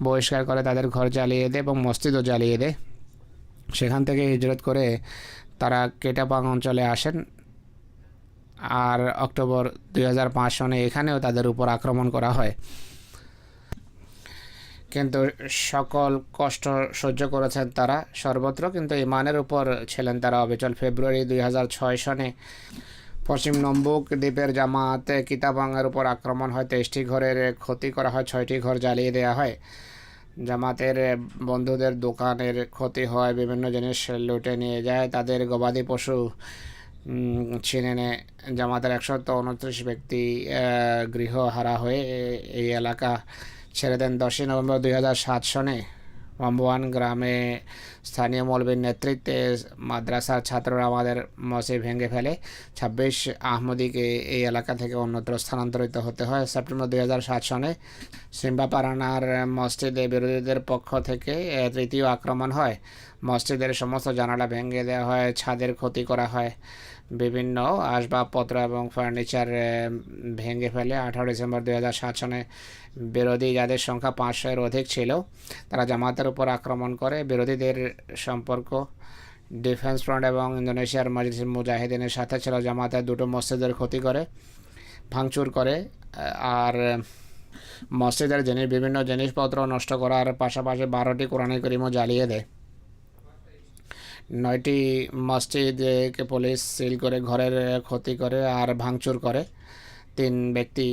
বহিষ্কার করে, তাদের ঘর জ্বালিয়ে দেয় এবং মসজিদও জ্বালিয়ে দেয়। সেখান থেকে হিজরত করে তারা কেটাপাং অঞ্চলে আসেন। আর অক্টোবর 2005 সনে এখানেও তাদের উপর আক্রমণ করা হয়। কিন্তু সকল কষ্ট সহ্য করেছেন তারা সর্বত্র, কিন্তু ইমানের উপর ছিলেন তারা অবিচল। ফেব্রুয়ারি 2006 সনে পশ্চিম নম্বুক দ্বীপের জামাতে কিতাবাঙ্গের উপর আক্রমণ হয়। 23টি ঘরের ক্ষতি করা হয়, 6টি ঘর জ্বালিয়ে দেওয়া হয়। জামাতের বন্ধুদের দোকানের ক্ষতি হয়, বিভিন্ন জিনিস লুটে নিয়ে যায়, তাদের গবাদি পশু ছিনে নেয়। জামাতের 129 ব্যক্তি গৃহহারা হয়ে এই এলাকা ছেড়ে দেন। 10 নভেম্বর 2007 সনে মাম্বুয়ান গ্রামে স্থানীয় মৌলবীর নেতৃত্বে মাদ্রাসার ছাত্ররা আমাদের মসজিদ ভেঙে ফেলে। 26 আহমদীকে এই এলাকা থেকে অন্যত্র স্থানান্তরিত হতে হয়। সেপ্টেম্বর 2007 সনে সিম্বাপারানার মসজিদে বিরোধীদের পক্ষ থেকে তৃতীয় আক্রমণ হয়। মসজিদের সমস্ত জানালা ভেঙে দেওয়া হয়, ছাদের ক্ষতি করা হয়, বিভিন্ন আসবাবপত্র এবং ফার্নিচার ভেঙে ফেলে। 18 ডিসেম্বর 2007 সনে বিরোধী, যাদের সংখ্যা 500-এর অধিক ছিল, তারা জামাতের উপর আক্রমণ করে। বিরোধীদের সম্পর্ক ডিফেন্স ফ্রন্ট এবং ইন্দোনেশিয়ার মজলিস মুজাহিদিনের সাথে ছিল। জামাতের দুটো মসজিদের ক্ষতি করে, ভাঙচুর করে, আর মসজিদের বিভিন্ন জিনিসপত্র নষ্ট করার পাশাপাশি 12টি কোরআনে করিমও জ্বালিয়ে দেয়। 9টি মসজিদকে পুলিশ সিল করে ঘরের ক্ষতি করে আর ভাঙচুর করে। 3 ব্যক্তি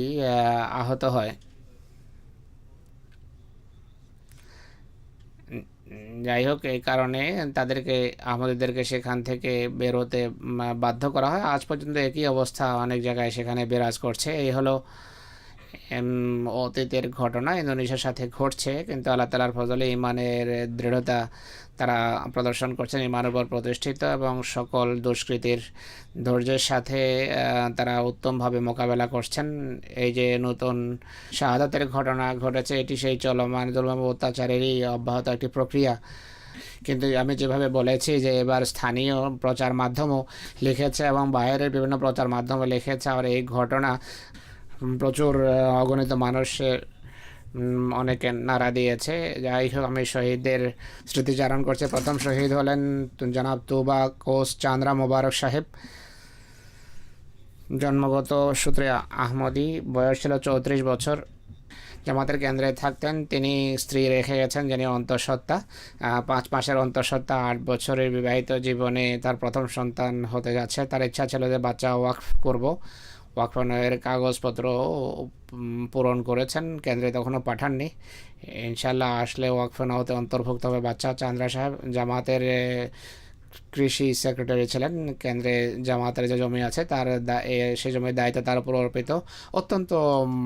আহত হয়। যাই হোক, এই কারণে আহমদীদেরকে সেখান থেকে বেরোতে বাধ্য করা হয়। আজ পর্যন্ত একই অবস্থা অনেক জায়গায় সেখানে বিরাজ করছে। এই হলো অতীতের ঘটনা, ইন্দোনেশিয়ার সাথে ঘটছে, কিন্তু আল্লাহ তাআলার ফজলে ইমানের দৃঢ়তা তারা প্রদর্শন করছেন, ইমানের উপর প্রতিষ্ঠিত এবং সকল দুষ্কৃতির ধৈর্যের সাথে তারা উত্তমভাবে মোকাবেলা করছেন। এই যে নতুন শাহাদাতের ঘটনা ঘটেছে, এটি সেই চলমান জুলুম ও অত্যাচারেরই অব্যাহত একটি প্রক্রিয়া। কিন্তু আমি যেভাবে বলেছি যে এবার স্থানীয় প্রচার মাধ্যমও লিখেছে এবং বাইরের বিভিন্ন প্রচার মাধ্যমে লিখেছে, আর এই ঘটনা প্রচুর অগণিত মানুষের অনেকে নাড়া দিয়েছে। যাই হোক, আমি শহীদদের স্মৃতিচারণ করছি। প্রথম শহীদ হলেন জনাব তুবা কোস চান্দ্রা মোবারক সাহেব। জন্মগত সূত্রে আহমদী, বয়স ছিল 34 বছর। জামাতের কেন্দ্রে থাকতেন। তিনি স্ত্রী রেখে গেছেন যিনি অন্তঃসত্ত্বা, 5 মাসের অন্তঃসত্ত্বা। 8 বছরের বিবাহিত জীবনে তার প্রথম সন্তান হতে যাচ্ছে। তার ইচ্ছা ছিল যে বাচ্চা ওয়াকফ করব। ওয়াকফের কাগজপত্র পূরণ করেছেন, কেন্দ্রে তখনও পাঠাননি। ইনশাল্লাহ আসলে ওয়াকফে হতে অন্তর্ভুক্ত হবে বাচ্চা। চান্দ্রা সাহেব জামাতের কৃষি সেক্রেটারি ছিলেন। কেন্দ্রে জামাতের যে জমি আছে তার সেই জমির দায়িত্ব তার উপর অর্পিত। অত্যন্ত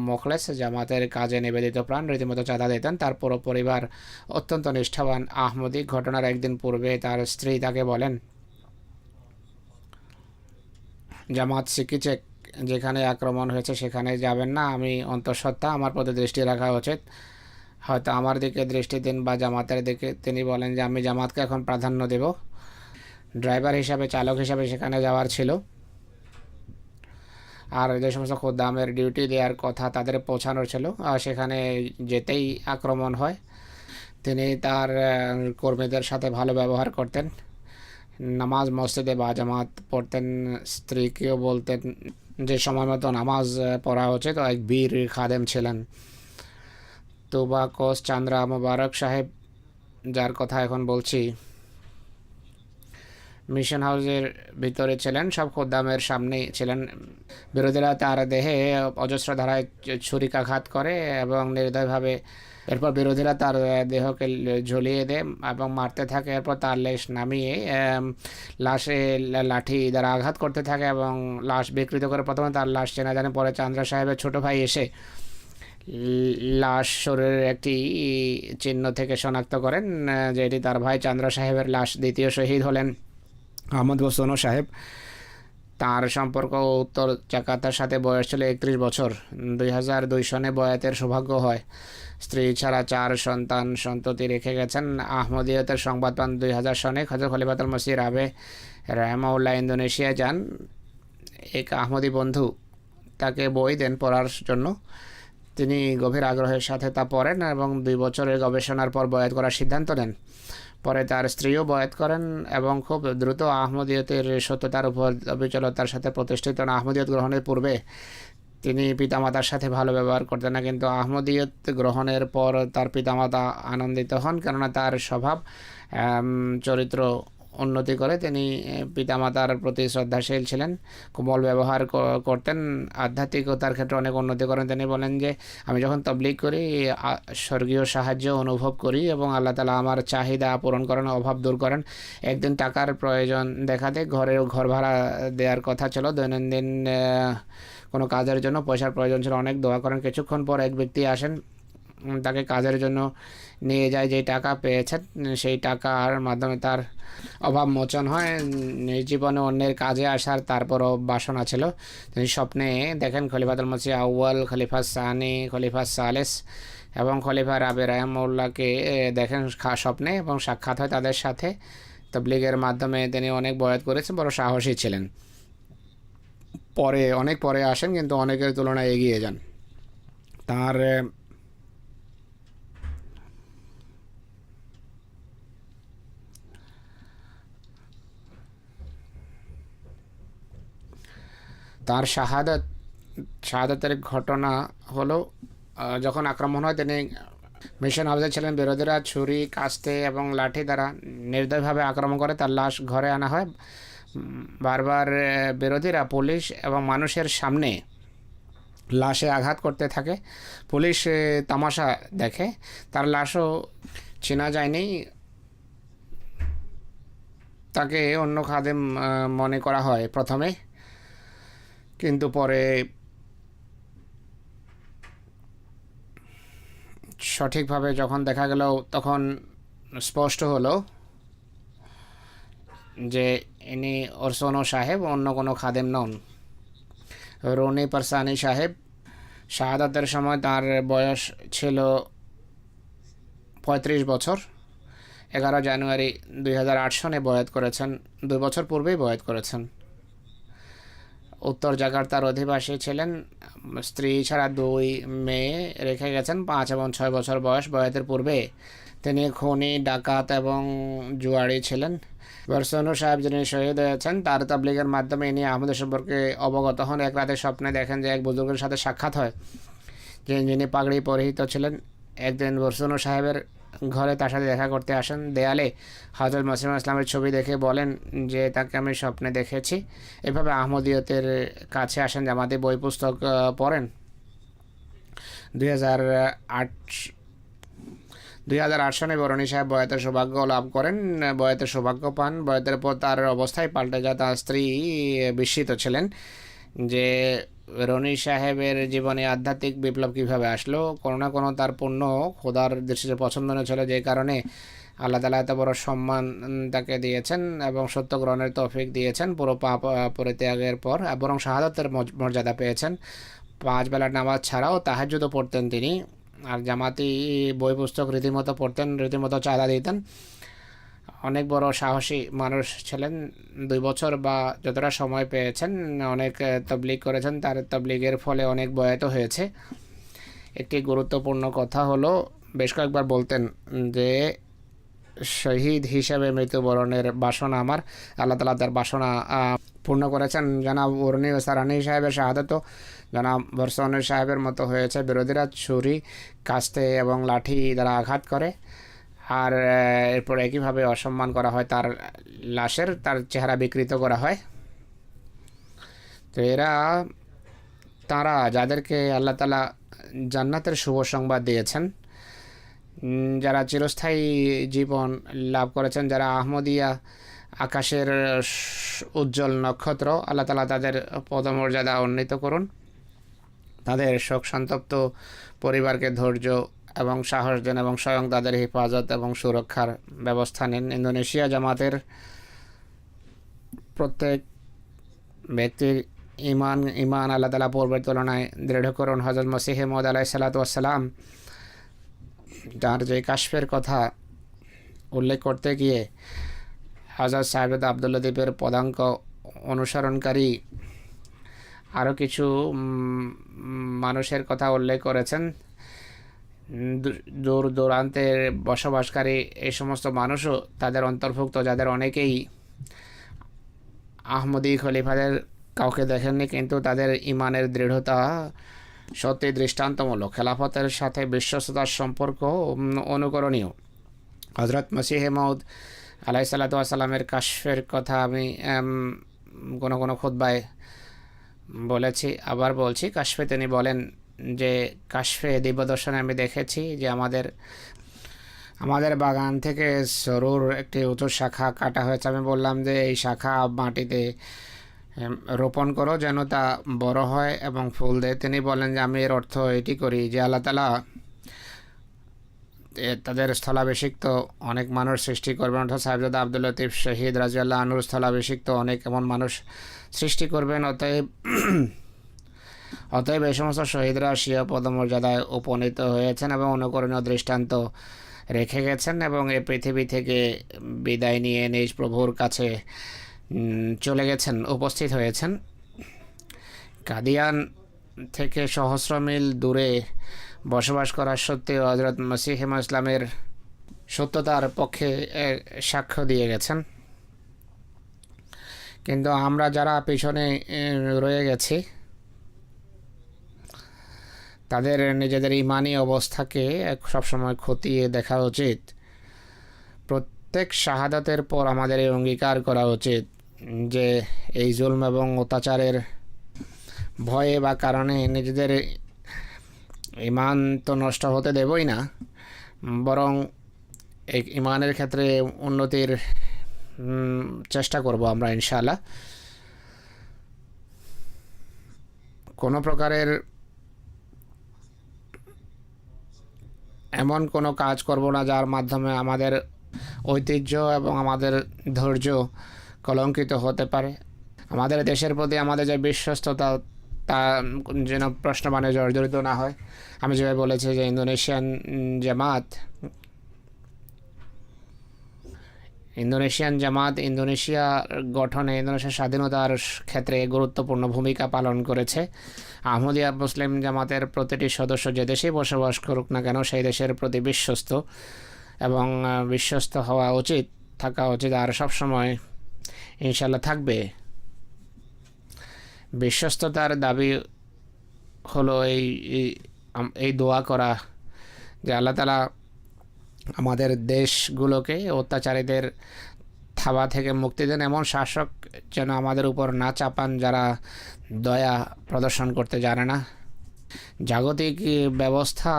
মুখলেস, জামাতের কাজে নিবেদিত প্রাণ, রীতিমতো চাঁদা দিতেন। তার পুরো পরিবার অত্যন্ত নিষ্ঠাবান আহমদী। ঘটনার একদিন পূর্বে তার স্ত্রী তাকে বলেন, জামাত শিখিছে যেখানে আক্রমণ হয়েছে সেখানে যাবেন না, আমি অন্তঃসত্ত্বা, আমার প্রতি দৃষ্টি রাখা উচিত, হয়তো আমার দিকে দৃষ্টি দিন বা জামাতের দিকে। তিনি বলেন যে আমি জামাতকে এখন প্রাধান্য দেব। ড্রাইভার হিসাবে, চালক হিসাবে সেখানে যাওয়ার ছিল, আর যে সমস্ত খোদ্দামের ডিউটি দেওয়ার কথা তাদের পৌঁছানোর ছিল, সেখানে যেতেই আক্রমণ হয়। তিনি তার কর্মীদের সাথে ভালো ব্যবহার করতেন, নামাজ মসজিদে বা জামাত পড়তেন, স্ত্রীকেও বলতেন যে সময় মতো নামাজ পড়া উচিত। এক বীর খাদেম ছিলেন। তুবা কোস চান্দ্রা মোবারক সাহেব, যার কথা এখন বলছি, মিশন হাউসের ভিতরে ছিলেন, সব খোদ্দামের সামনেই ছিলেন। বিরোধীরা তার দেহে অজস্র ধারায় ছুরিকাঘাত করে এবং নির্দয়ভাবে, এরপর বিরোধীরা তার দেহকে ঝুলিয়ে দেয় এবং মারতে থাকে। এরপর তার লাশ নামিয়ে লাশে লাঠি দ্বারা আঘাত করতে থাকে এবং লাশ বিকৃত করে। প্রথমে তার লাশ চেনা জানে, পরে চান্দ্রা সাহেবের ছোট ভাই এসে লাশ শরীরের একটি চিহ্ন থেকে শনাক্ত করেন যে এটি তার ভাই চান্দ্রা সাহেবের লাশ। দ্বিতীয় শহীদ হলেন আহমদ হোসেন সাহেব। তার সম্পর্ক উত্তর জাকার্তার সাথে, বয়স ছিল 31 বছর। 2002 সনে বয়াতের সৌভাগ্য হয়। স্ত্রী ছাড়া 4 সন্তান সন্ততি রেখে গেছেন। আহমদিয়তের সংবাদ পান 2000 সনে। হযরত খলিফাতুল মসিহ রাবে রাহমাহুল্লাহ ইন্দোনেশিয়া যান। এক আহমদি বন্ধু তাকে বই দেন পড়ার জন্য। তিনি গভীর আগ্রহের সাথে তা পড়েন এবং 2 বছরের গবেষণার পর বয়াত করার সিদ্ধান্ত নেন। পরে তার স্ত্রীও বয়াত করেন এবং খুব দ্রুত আহমদিয়তের সত্যতার উপর অবিচলতার সাথে প্রতিষ্ঠিত। আহমদিয়ত গ্রহণের পূর্বে তিনি পিতামাতার সাথে ভালো ব্যবহার করতেন না, কিন্তু আহমদিয়ত গ্রহণের পর তার পিতামাতা আনন্দিত হন, কেননা তার স্বভাব চরিত্র উন্নতি করে। তিনি পিতামাতার প্রতি শ্রদ্ধাশীল ছিলেন, কোমল ব্যবহার করতেন, আধ্যাত্মিকতার ক্ষেত্রে অনেক উন্নতি করেন। তিনি বলেন যে আমি যখন তবলিগ করি স্বর্গীয় সাহায্য অনুভব করি এবং আল্লাহ তাআলা আমার চাহিদা পূরণ করেন, অভাব দূর করেন। একদিন টাকার প্রয়োজন দেখাতে ঘর ভাড়া দেওয়ার কথা ছিল, দৈনন্দিন কোনো কাজের জন্য পয়সার প্রয়োজন ছিল। অনেক দোয়া করেন। কিছুক্ষণ পর এক ব্যক্তি আসেন, তাকে কাজের জন্য নিয়ে যায়। যেই টাকা পেয়েছেন সেই টাকার মাধ্যমে তার অভাব মোচন হয়। নিজ জীবনে অন্যের কাজে আসার তারপরও বাসনা ছিল। তিনি স্বপ্নে দেখেন খলিফাতুল মসিহ আউয়াল, খলিফা সানি, খলিফা সালেস এবং খলিফা রাবে রাহমাহুল্লাহকে দেখেন স্বপ্নে এবং সাক্ষাৎ হয় তাদের সাথে। তাবলীগের মাধ্যমে তিনি অনেক বয়াত করেছেন, বড় সাহসী ছিলেন। অনেক পরে আসেন, কিন্তু অনেকের তুলনায় এগিয়ে যান। তার তার শাহাদাতের ঘটনা হলো যখন আক্রমণ হয় তিনি মিশন হাউসে ছিলেন। বিরোধীরা ছুরি, কাস্তে এবং লাঠি দ্বারা নির্দয়ভাবে আক্রমণ করে তার লাশ ঘরে আনা হয়। বারবার বিরোধীরা পুলিশ এবং মানুষের সামনে লাশে আঘাত করতে থাকে। পুলিশ তামাশা দেখে, তার লাশও চেনা যায়নি। তাকে অন্য খাদেম মনে করা হয় প্রথমে, কিন্তু পরে সঠিকভাবে যখন দেখা গেল তখন স্পষ্ট হলো যে ইনি ওরসোনো সাহেব, অন্য কোনো খাদেম নন। রনি পারসানি সাহেব শাহাদাতের সময় তার বয়স ছিল 35 বছর। 11 জানুয়ারি 2008 সনে বয়াত করেছেন, 2 বছর পূর্বেই বয়াত করেছেন। উত্তর জাকার্তার অধিবাসী ছিলেন। স্ত্রী ছাড়া 2 মেয়ে রেখে গেছেন, 5 এবং 6 বছর বয়স। বয়াতের পূর্বে তিনি খুনি, ডাকাত এবং জুয়াড়ি ছিলেন। বরসোনো সাহেব যিনি শহীদ হয়েছেন, তার তাবলিগের মাধ্যমে ইনি আহমদের সম্পর্কে অবগত হন। এক রাতে স্বপ্নে দেখেন যে এক বুজুর্গের সাথে সাক্ষাৎ হয় যিনি পাগড়ি পরিহিত ছিলেন। একদিন বরসোনো সাহেবের ঘরে তার সাথে দেখা করতে আসেন। দেয়ালে হযরত মসিহ ইসলামের ছবি দেখে বলেন যে তাকে আমি স্বপ্নে দেখেছি। এভাবে আহমদিয়তের কাছে আসেন, জামাতি বই পুস্তক পড়েন। 2008 সনে বরণী সাহেব বয়াতের সৌভাগ্য লাভ করেন, বয়াতের সৌভাগ্য পান। বয়াতের পর তার অবস্থায় পাল্টে যায়। তার স্ত্রী বিস্মিত ছিলেন যে রনি সাহেবের জীবনে আধ্যাত্মিক বিপ্লব কীভাবে আসলো। কোনো না কোনো তার পূর্ণ খোদার দৃষ্টিতে পছন্দনীয় ছিল, যে কারণে আল্লাহ তাআলা এত বড় সম্মান তাকে দিয়েছেন এবং সত্য গ্রহণের তৌফিক দিয়েছেন পুরো পাপ পরিত্যাগের পর, এবং শাহাদাতের মর্যাদা পেয়েছেন। 5 বেলার নামাজ ছাড়াও তাহাজ্জুদও পড়তেন তিনি। আর জামাতি বই পুস্তক রীতিমতো পড়তেন, রীতিমতো চাঁদা দিতেন। অনেক বড় সাহসী মানুষ ছিলেন। 2 বছর বা যতটা সময় পেয়েছেন অনেক তবলিগ করেছেন। তার তবলিগের ফলে অনেক বয়াত হয়েছে। একটি গুরুত্বপূর্ণ কথা হলো, বেশ কয়েকবার বলতেন যে শহীদ হিসেবে মৃত্যুবরণের বাসনা আমার, আল্লাহ তাআলা তার বাসনা পূর্ণ করেছেন। জানাব উরনি ও সারানি সাহেবের শাহাদাতও জানাব বরসোনো সাহেবের মতো হয়েছে। বিরোধীরা ছুরি, কাস্তে এবং লাঠি দ্বারা আঘাত করে, আর এরপর একইভাবে অসম্মান করা হয় তার লাশের, তার চেহারা বিকৃত করা হয়। তো তারা যাদেরকে আল্লাহ তাআলা জান্নাতের শুভ সংবাদ দিয়েছেন, যারা চিরস্থায়ী জীবন লাভ করেছেন, যারা আহমদিয়া আকাশের উজ্জ্বল নক্ষত্র, আল্লাহ তাআলা তাদের পদমর্যাদা উন্নীত করুন। তাদের শোক সন্তপ্ত পরিবারকে ধৈর্য এবং সাহস দেন এবং স্বয়ং তাদের হেফাজত এবং সুরক্ষার ব্যবস্থা নেন। ইন্দোনেশিয়া জামাতের প্রত্যেক ব্যক্তির ইমান আল্লাহ তাআলা পূর্বের তুলনায় দৃঢ় করুন। হযরত মসিহ মউদ আলাইহিস সালাতু ওয়াস সালাম তার যে কাশফের কথা উল্লেখ করতে গিয়ে হযরত সাহেব আব্দুল লতিফের পদাঙ্ক অনুসরণকারী আরও কিছু মানুষের কথা উল্লেখ করেছেন। দূর দূরান্তের বসবাসকারী এই সমস্ত মানুষও তাদের অন্তর্ভুক্ত, যাদের অনেকেই আহমদি খলিফাদের কাউকে দেখেননি, কিন্তু তাদের ইমানের দৃঢ়তা সত্যি দৃষ্টান্তমূলক। খেলাফতের সাথে বিশ্বস্ততার সম্পর্ক অনুকরণীয়। হযরত মসিহ মউদ আলাইহিস সালাতু ওয়াস সালামের কাশফের কথা আমি কোনো খুতবায় বলেছি, আবার বলছি। কাশফে তিনি বলেন যে কাশফে দিব্যদর্শনে আমি দেখেছি যে আমাদের বাগান থেকে সরুর একটি উঁচু শাখা কাটা হয়েছে। আমি বললাম যে এই শাখা মাটিতে রোপণ করো যেন তা বড় হয় এবং ফুল দেয়। তিনি বলেন যে আমি এর অর্থ এটি করি যে আল্লাহ তাআলা তাদের স্থলাভিষিক্ত অনেক মানুষ সৃষ্টি করবেন, অর্থাৎ সাহেবজাদা আব্দুল লতিফ শহীদ রাদিয়াল্লাহু আনহুর স্থলাভিষিক্ত অনেক এমন মানুষ সৃষ্টি করবেন। অতএব এই সমস্ত শহীদরা স্বীয় পদমর্যাদায় উপনীত হয়েছেন এবং অনুকরণীয় দৃষ্টান্ত রেখে গেছেন এবং এই পৃথিবী থেকে বিদায় নিয়ে নিজ প্রভুর কাছে চলে গেছেন, উপস্থিত হয়েছেন। কাদিয়ান থেকে সহস্র মিল দূরে বসবাস করার সত্ত্বেও হযরত মসিহ ইসলামের সত্যতার পক্ষে সাক্ষ্য দিয়ে গেছেন। কিন্তু আমরা যারা পেছনে রয়ে গেছি তাদের নিজেদের ইমানি অবস্থাকে সবসময় খতিয়ে দেখা উচিত। প্রত্যেক শাহাদাতের পর আমাদের এই অঙ্গীকার করা উচিত যে এই জুলম এবং অত্যাচারের ভয়ে বা কারণে নিজেদের ইমান তো নষ্ট হতে দেবই না, বরং এই ইমানের ক্ষেত্রে উন্নতির চেষ্টা করব আমরা ইনশাআল্লাহ। কোনো প্রকারের এমন কোনো কাজ করব না যার মাধ্যমে আমাদের ঐতিহ্য এবং আমাদের ধৈর্য কলঙ্কিত হতে পারে। আমাদের দেশের প্রতি আমাদের যে বিশ্বস্ততা তা যেন প্রশ্নমানে জর্জরিত না হয়। আমি যেভাবে বলেছি যে ইন্দোনেশিয়ান জামাত ইন্দোনেশিয়া গঠনে, ইন্দোনেশিয়ার স্বাধীনতার ক্ষেত্রে গুরুত্বপূর্ণ ভূমিকা পালন করেছে। আহমদিয়া মুসলিম জামাতের প্রতিটি সদস্য যে দেশেই বসবাস করুক না কেন সেই দেশের প্রতি বিশ্বস্ত এবং বিশ্বস্ত হওয়া উচিত, থাকা উচিত, আর সবসময় ইনশাল্লাহ থাকবে। বিশ্বস্ততার দাবি হলো এই দোয়া করা যে আল্লাহ তাআলা আমাদের দেশগুলোকে অত্যাচারীদের থাবা থেকে মুক্তি দেন, এমন শাসক যেন আমাদের উপর না চাপান যারা দয়া প্রদর্শন করতে জানে না। জাগতিক ব্যবস্থা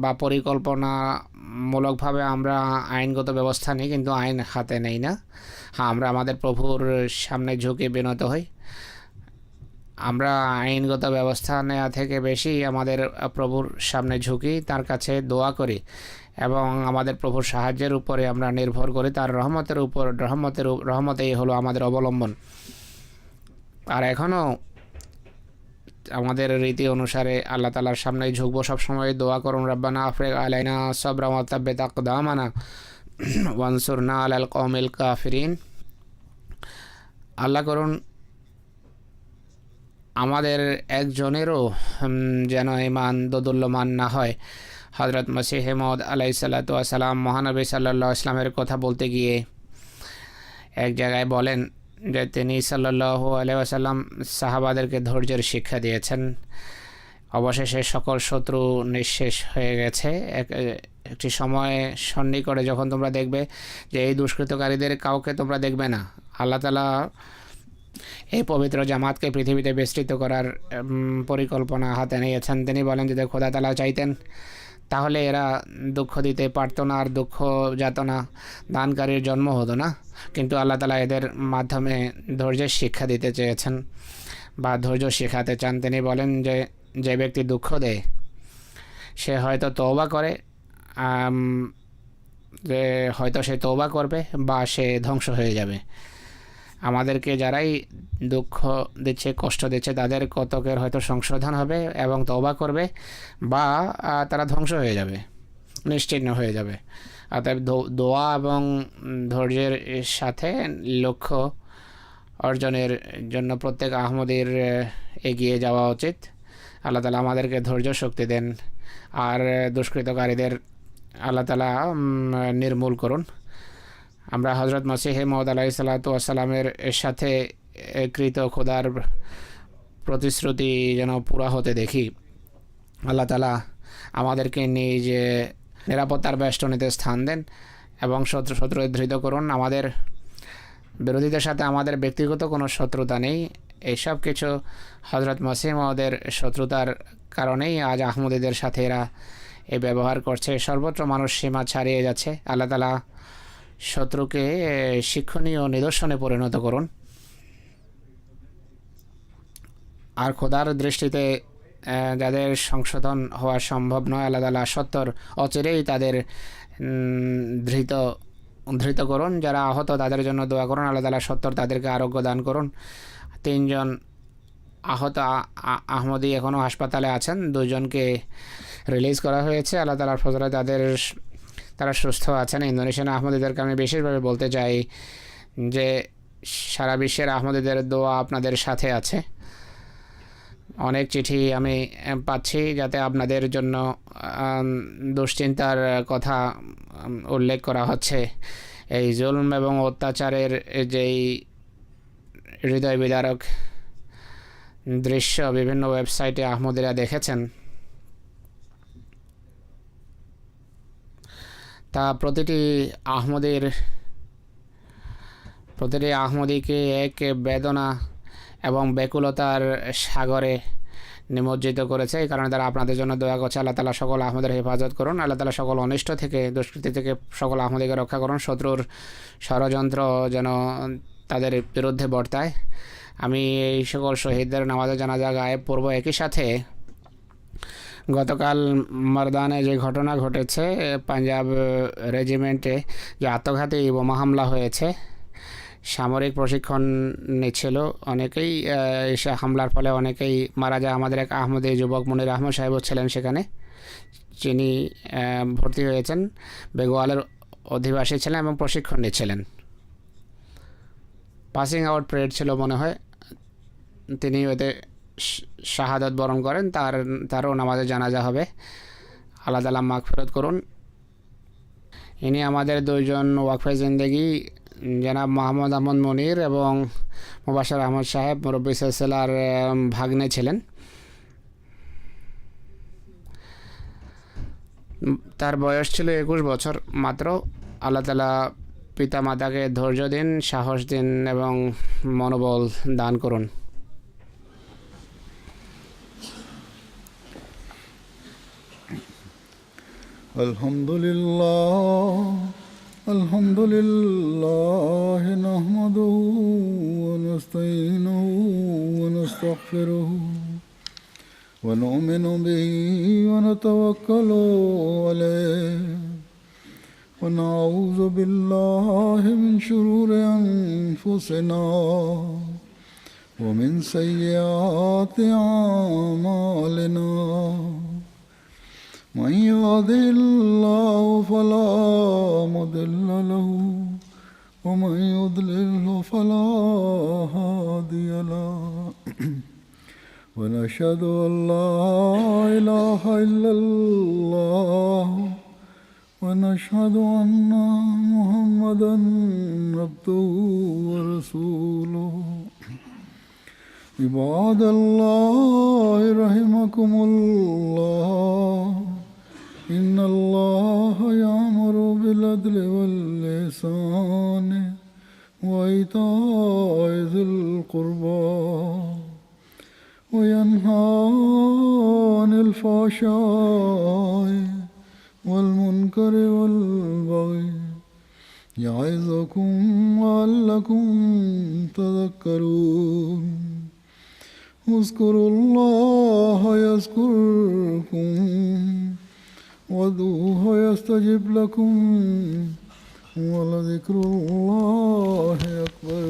বা পরিকল্পনামূলকভাবে আমরা আইনগত ব্যবস্থা নিই, কিন্তু আইন হাতে নেই না। হ্যাঁ, আমরা আমাদের প্রভুর সামনে ঝুঁকে বিনত হই। আমরা আইনগত ব্যবস্থা নেওয়া থেকে বেশি আমাদের প্রভুর সামনে ঝুঁকি, তার কাছে দোয়া করি এবং আমাদের প্রভুর সাহায্যের উপরে আমরা নির্ভর করি। তার রহমতেই হলো আমাদের অবলম্বন। আর এখনও আমাদের রীতি অনুসারে আল্লাহ তাআলার সামনে ঝুঁকবো, সবসময় দোয়া করুন, রব্বানা আফরিগ আলাইনা সাবরা ওয়া তাব্বিত আকদামানা ওয়ানসুরনা আলাল কওমিল কাফিরিন। আল্লাহ করুন আমাদের একজনেরও যেন ইমান দোদুল্যমান না হয়। হযরত মসিহ মউদ আলাইহিসসালাতু ওয়াসসালাম মহানবী সাল্লাল্লাহু আলাইহি ওয়াসাল্লামের কথা বলতে গিয়ে এক জায়গায় বলেন যে তিনি সাল্লাল্লাহু আলাইহি ওয়াসাল্লাম সাহাবাদেরকে ধৈর্যের শিক্ষা দিয়েছেন। অবশেষে সকল শত্রু নিঃশেষ হয়ে গেছে। একটি সময় সন্নিকটে যখন তোমরা দেখবে যে এই দুষ্কৃতকারীদের কাউকে তোমরা দেখবে না। আল্লাহ তাআলা এই পবিত্র জামাতকে পৃথিবীতে বিস্তৃত করার পরিকল্পনা হাতে নিয়েছেন। তিনি বলেন যদি খোদা তাআলা চাইতেন তাহলে এরা দুঃখ দিতে পারতো না, আর দুঃখ যাতনা দানকারীর জন্ম হতো না। কিন্তু আল্লাহ তাআলা এদের মাধ্যমে ধৈর্যের শিক্ষা দিতে চেয়েছেন বা ধৈর্য শেখাতে চান। তিনি বলেন যে যে ব্যক্তি দুঃখ দেয় সে হয়তো তওবা করে, যে হয়তো সে তওবা করবে বা সে ধ্বংস হয়ে যাবে। আমাদেরকে যারাই দুঃখ দিচ্ছে, কষ্ট দিচ্ছে, তাদের কতকের হয়তো সংশোধন হবে এবং তওবা করবে, বা তারা ধ্বংস হয়ে যাবে, নিশ্চিহ্ন হয়ে যাবে। অতএব দোয়া এবং ধৈর্যের সাথে লক্ষ্য অর্জনের জন্য প্রত্যেক আহমদীর এগিয়ে যাওয়া উচিত। আল্লাহ তাআলা আমাদেরকে ধৈর্য শক্তি দেন আর দুষ্কৃতকারীদের আল্লাহ তাআলা নির্মূল করুন। আমরা হযরত মসিহ মউদ আলাইহিসসালাতু ওয়াসসালামের সাথে কৃত খোদার প্রতিশ্রুতি যেন পুরা হতে দেখি। আল্লাহ তাআলা আমাদেরকে নিজ নিরাপত্তার বেষ্টনীতে স্থান দেন এবং শত্রু ধৃত করুন। আমাদের বিরোধীদের সাথে আমাদের ব্যক্তিগত কোনো শত্রুতা নেই। এইসব কিছু হযরত মসিহ মউদের শত্রুতার কারণেই আজ আহমদীদের সাথে এরা এই ব্যবহার করছে। সর্বত্র মানুষ সীমা ছাড়িয়ে যাচ্ছে। আল্লাহ তাআলা শত্রুকে শিক্ষণীয় নিদর্শনে পরিণত করুন। আর খোদার দৃষ্টিতে যাদের সংশোধন হওয়া সম্ভব নয়, আল্লাহ তাআলা সত্তর অচিরেই তাদের ধৃত করুন। যারা আহত তাদের জন্য দোয়া করুন, আল্লাহ তাআলা সত্তর তাদেরকে আরোগ্য দান করুন। 3 জন আহত আহমদী এখনও হাসপাতালে আছেন, 2 জনকে রিলিজ করা হয়েছে। আল্লাহ তাআলার ফজলে তারা সুস্থ আছেন। ইন্দোনেশিয়ান আহমদীদেরকে আমি বিশেষভাবে বলতে চাই যে সারা বিশ্বের আহমদীদের দোয়া আপনাদের সাথে আছে। অনেক চিঠি আমি পাচ্ছি যাতে আপনাদের জন্য দুশ্চিন্তার কথা উল্লেখ করা হচ্ছে। এই জুলম এবং অত্যাচারের যেই হৃদয় বিদারক দৃশ্য বিভিন্ন ওয়েবসাইটে আহমদিরা দেখেছেন, তা প্রতিটি আহমদীকে এক বেদনা এবং ব্যাকুলতার সাগরে নিমজ্জিত করেছে। এই কারণে তারা আপনাদের জন্য দোয়া করছে। আল্লাহ তাআলা সকল আহমদের হেফাজত করুন, আল্লাহ তাআলা সকল অনিষ্ট থেকে, দুষ্কৃতি থেকে সকল আহমদীকে রক্ষা করুন, শত্রুর ষড়যন্ত্র যেন তাদের বিরুদ্ধে বর্তায়। আমি এই সকল শহীদদের নামাজে জানাজা গায়েব পূর্ব একই সাথে গতকাল মর্দানে যে ঘটনা ঘটেছে, পাঞ্জাব রেজিমেন্টে যে আত্মঘাতী বোমা হামলা হয়েছে, সামরিক প্রশিক্ষণ নিচ্ছিল অনেকেই, সে হামলার ফলে অনেকেই মারা যায়। আমাদের এক আহমদী যুবক মনির আহমদ সাহেবও ছিলেন সেখানে, যিনি ভর্তি হয়েছেন, বেগোয়ালের অধিবাসী ছিলেন এবং প্রশিক্ষণ নিচ্ছিলেন। পাসিং আউট প্রেড ছিল মনে হয়, তিনি ওতে শাহাদাত বরণ করেন, তারও নামাজে জানাজা হবে। আল্লাহ তাআলা মাগফিরাত করুন। ইনি আমাদের দুইজন ওয়াকফে জিন্দেগি জনাব মোহাম্মদ আহমদ মনির এবং মুবাশশির আহমদ সাহেব মুরব্বী সিলসিলার ভাগ্নে ছিলেন। তার বয়স ছিল 21 বছর মাত্র। আল্লাহ তাআলা পিতা মাতাকে ধৈর্য দিন, সাহস দিন এবং মনোবল দান করুন। আলহামদুলিল্লাহ নাহমাদুহু ওয়া নাস্তাঈনুহু ওয়া নাস্তাগফিরুহু ওয়া নু'মিনু বিহি ওয়া নাতাওয়াক্কালু আলাইহি ওয়া নাউযু বিল্লাহি মিন শুরুরি আনফুসিনা ওয়া মিন সাইয়্যাতি আ'মালিনা। من يهده الله فلا مضل له ومن يضلله فلا هادي له ونشهد أن لا إله إلا الله ونشهد أن محمدا عبده ورسوله. عباد الله رحمكم الله إن الله يأمر بالعدل والإحسان وإيتاء ذي القربى وينهى عن الفحشاء والمنكر والبغي يعظكم لعلكم تذكرون. اذكروا الله يذكركم وادعوه يستجب لكم ولذكر الله أكبر.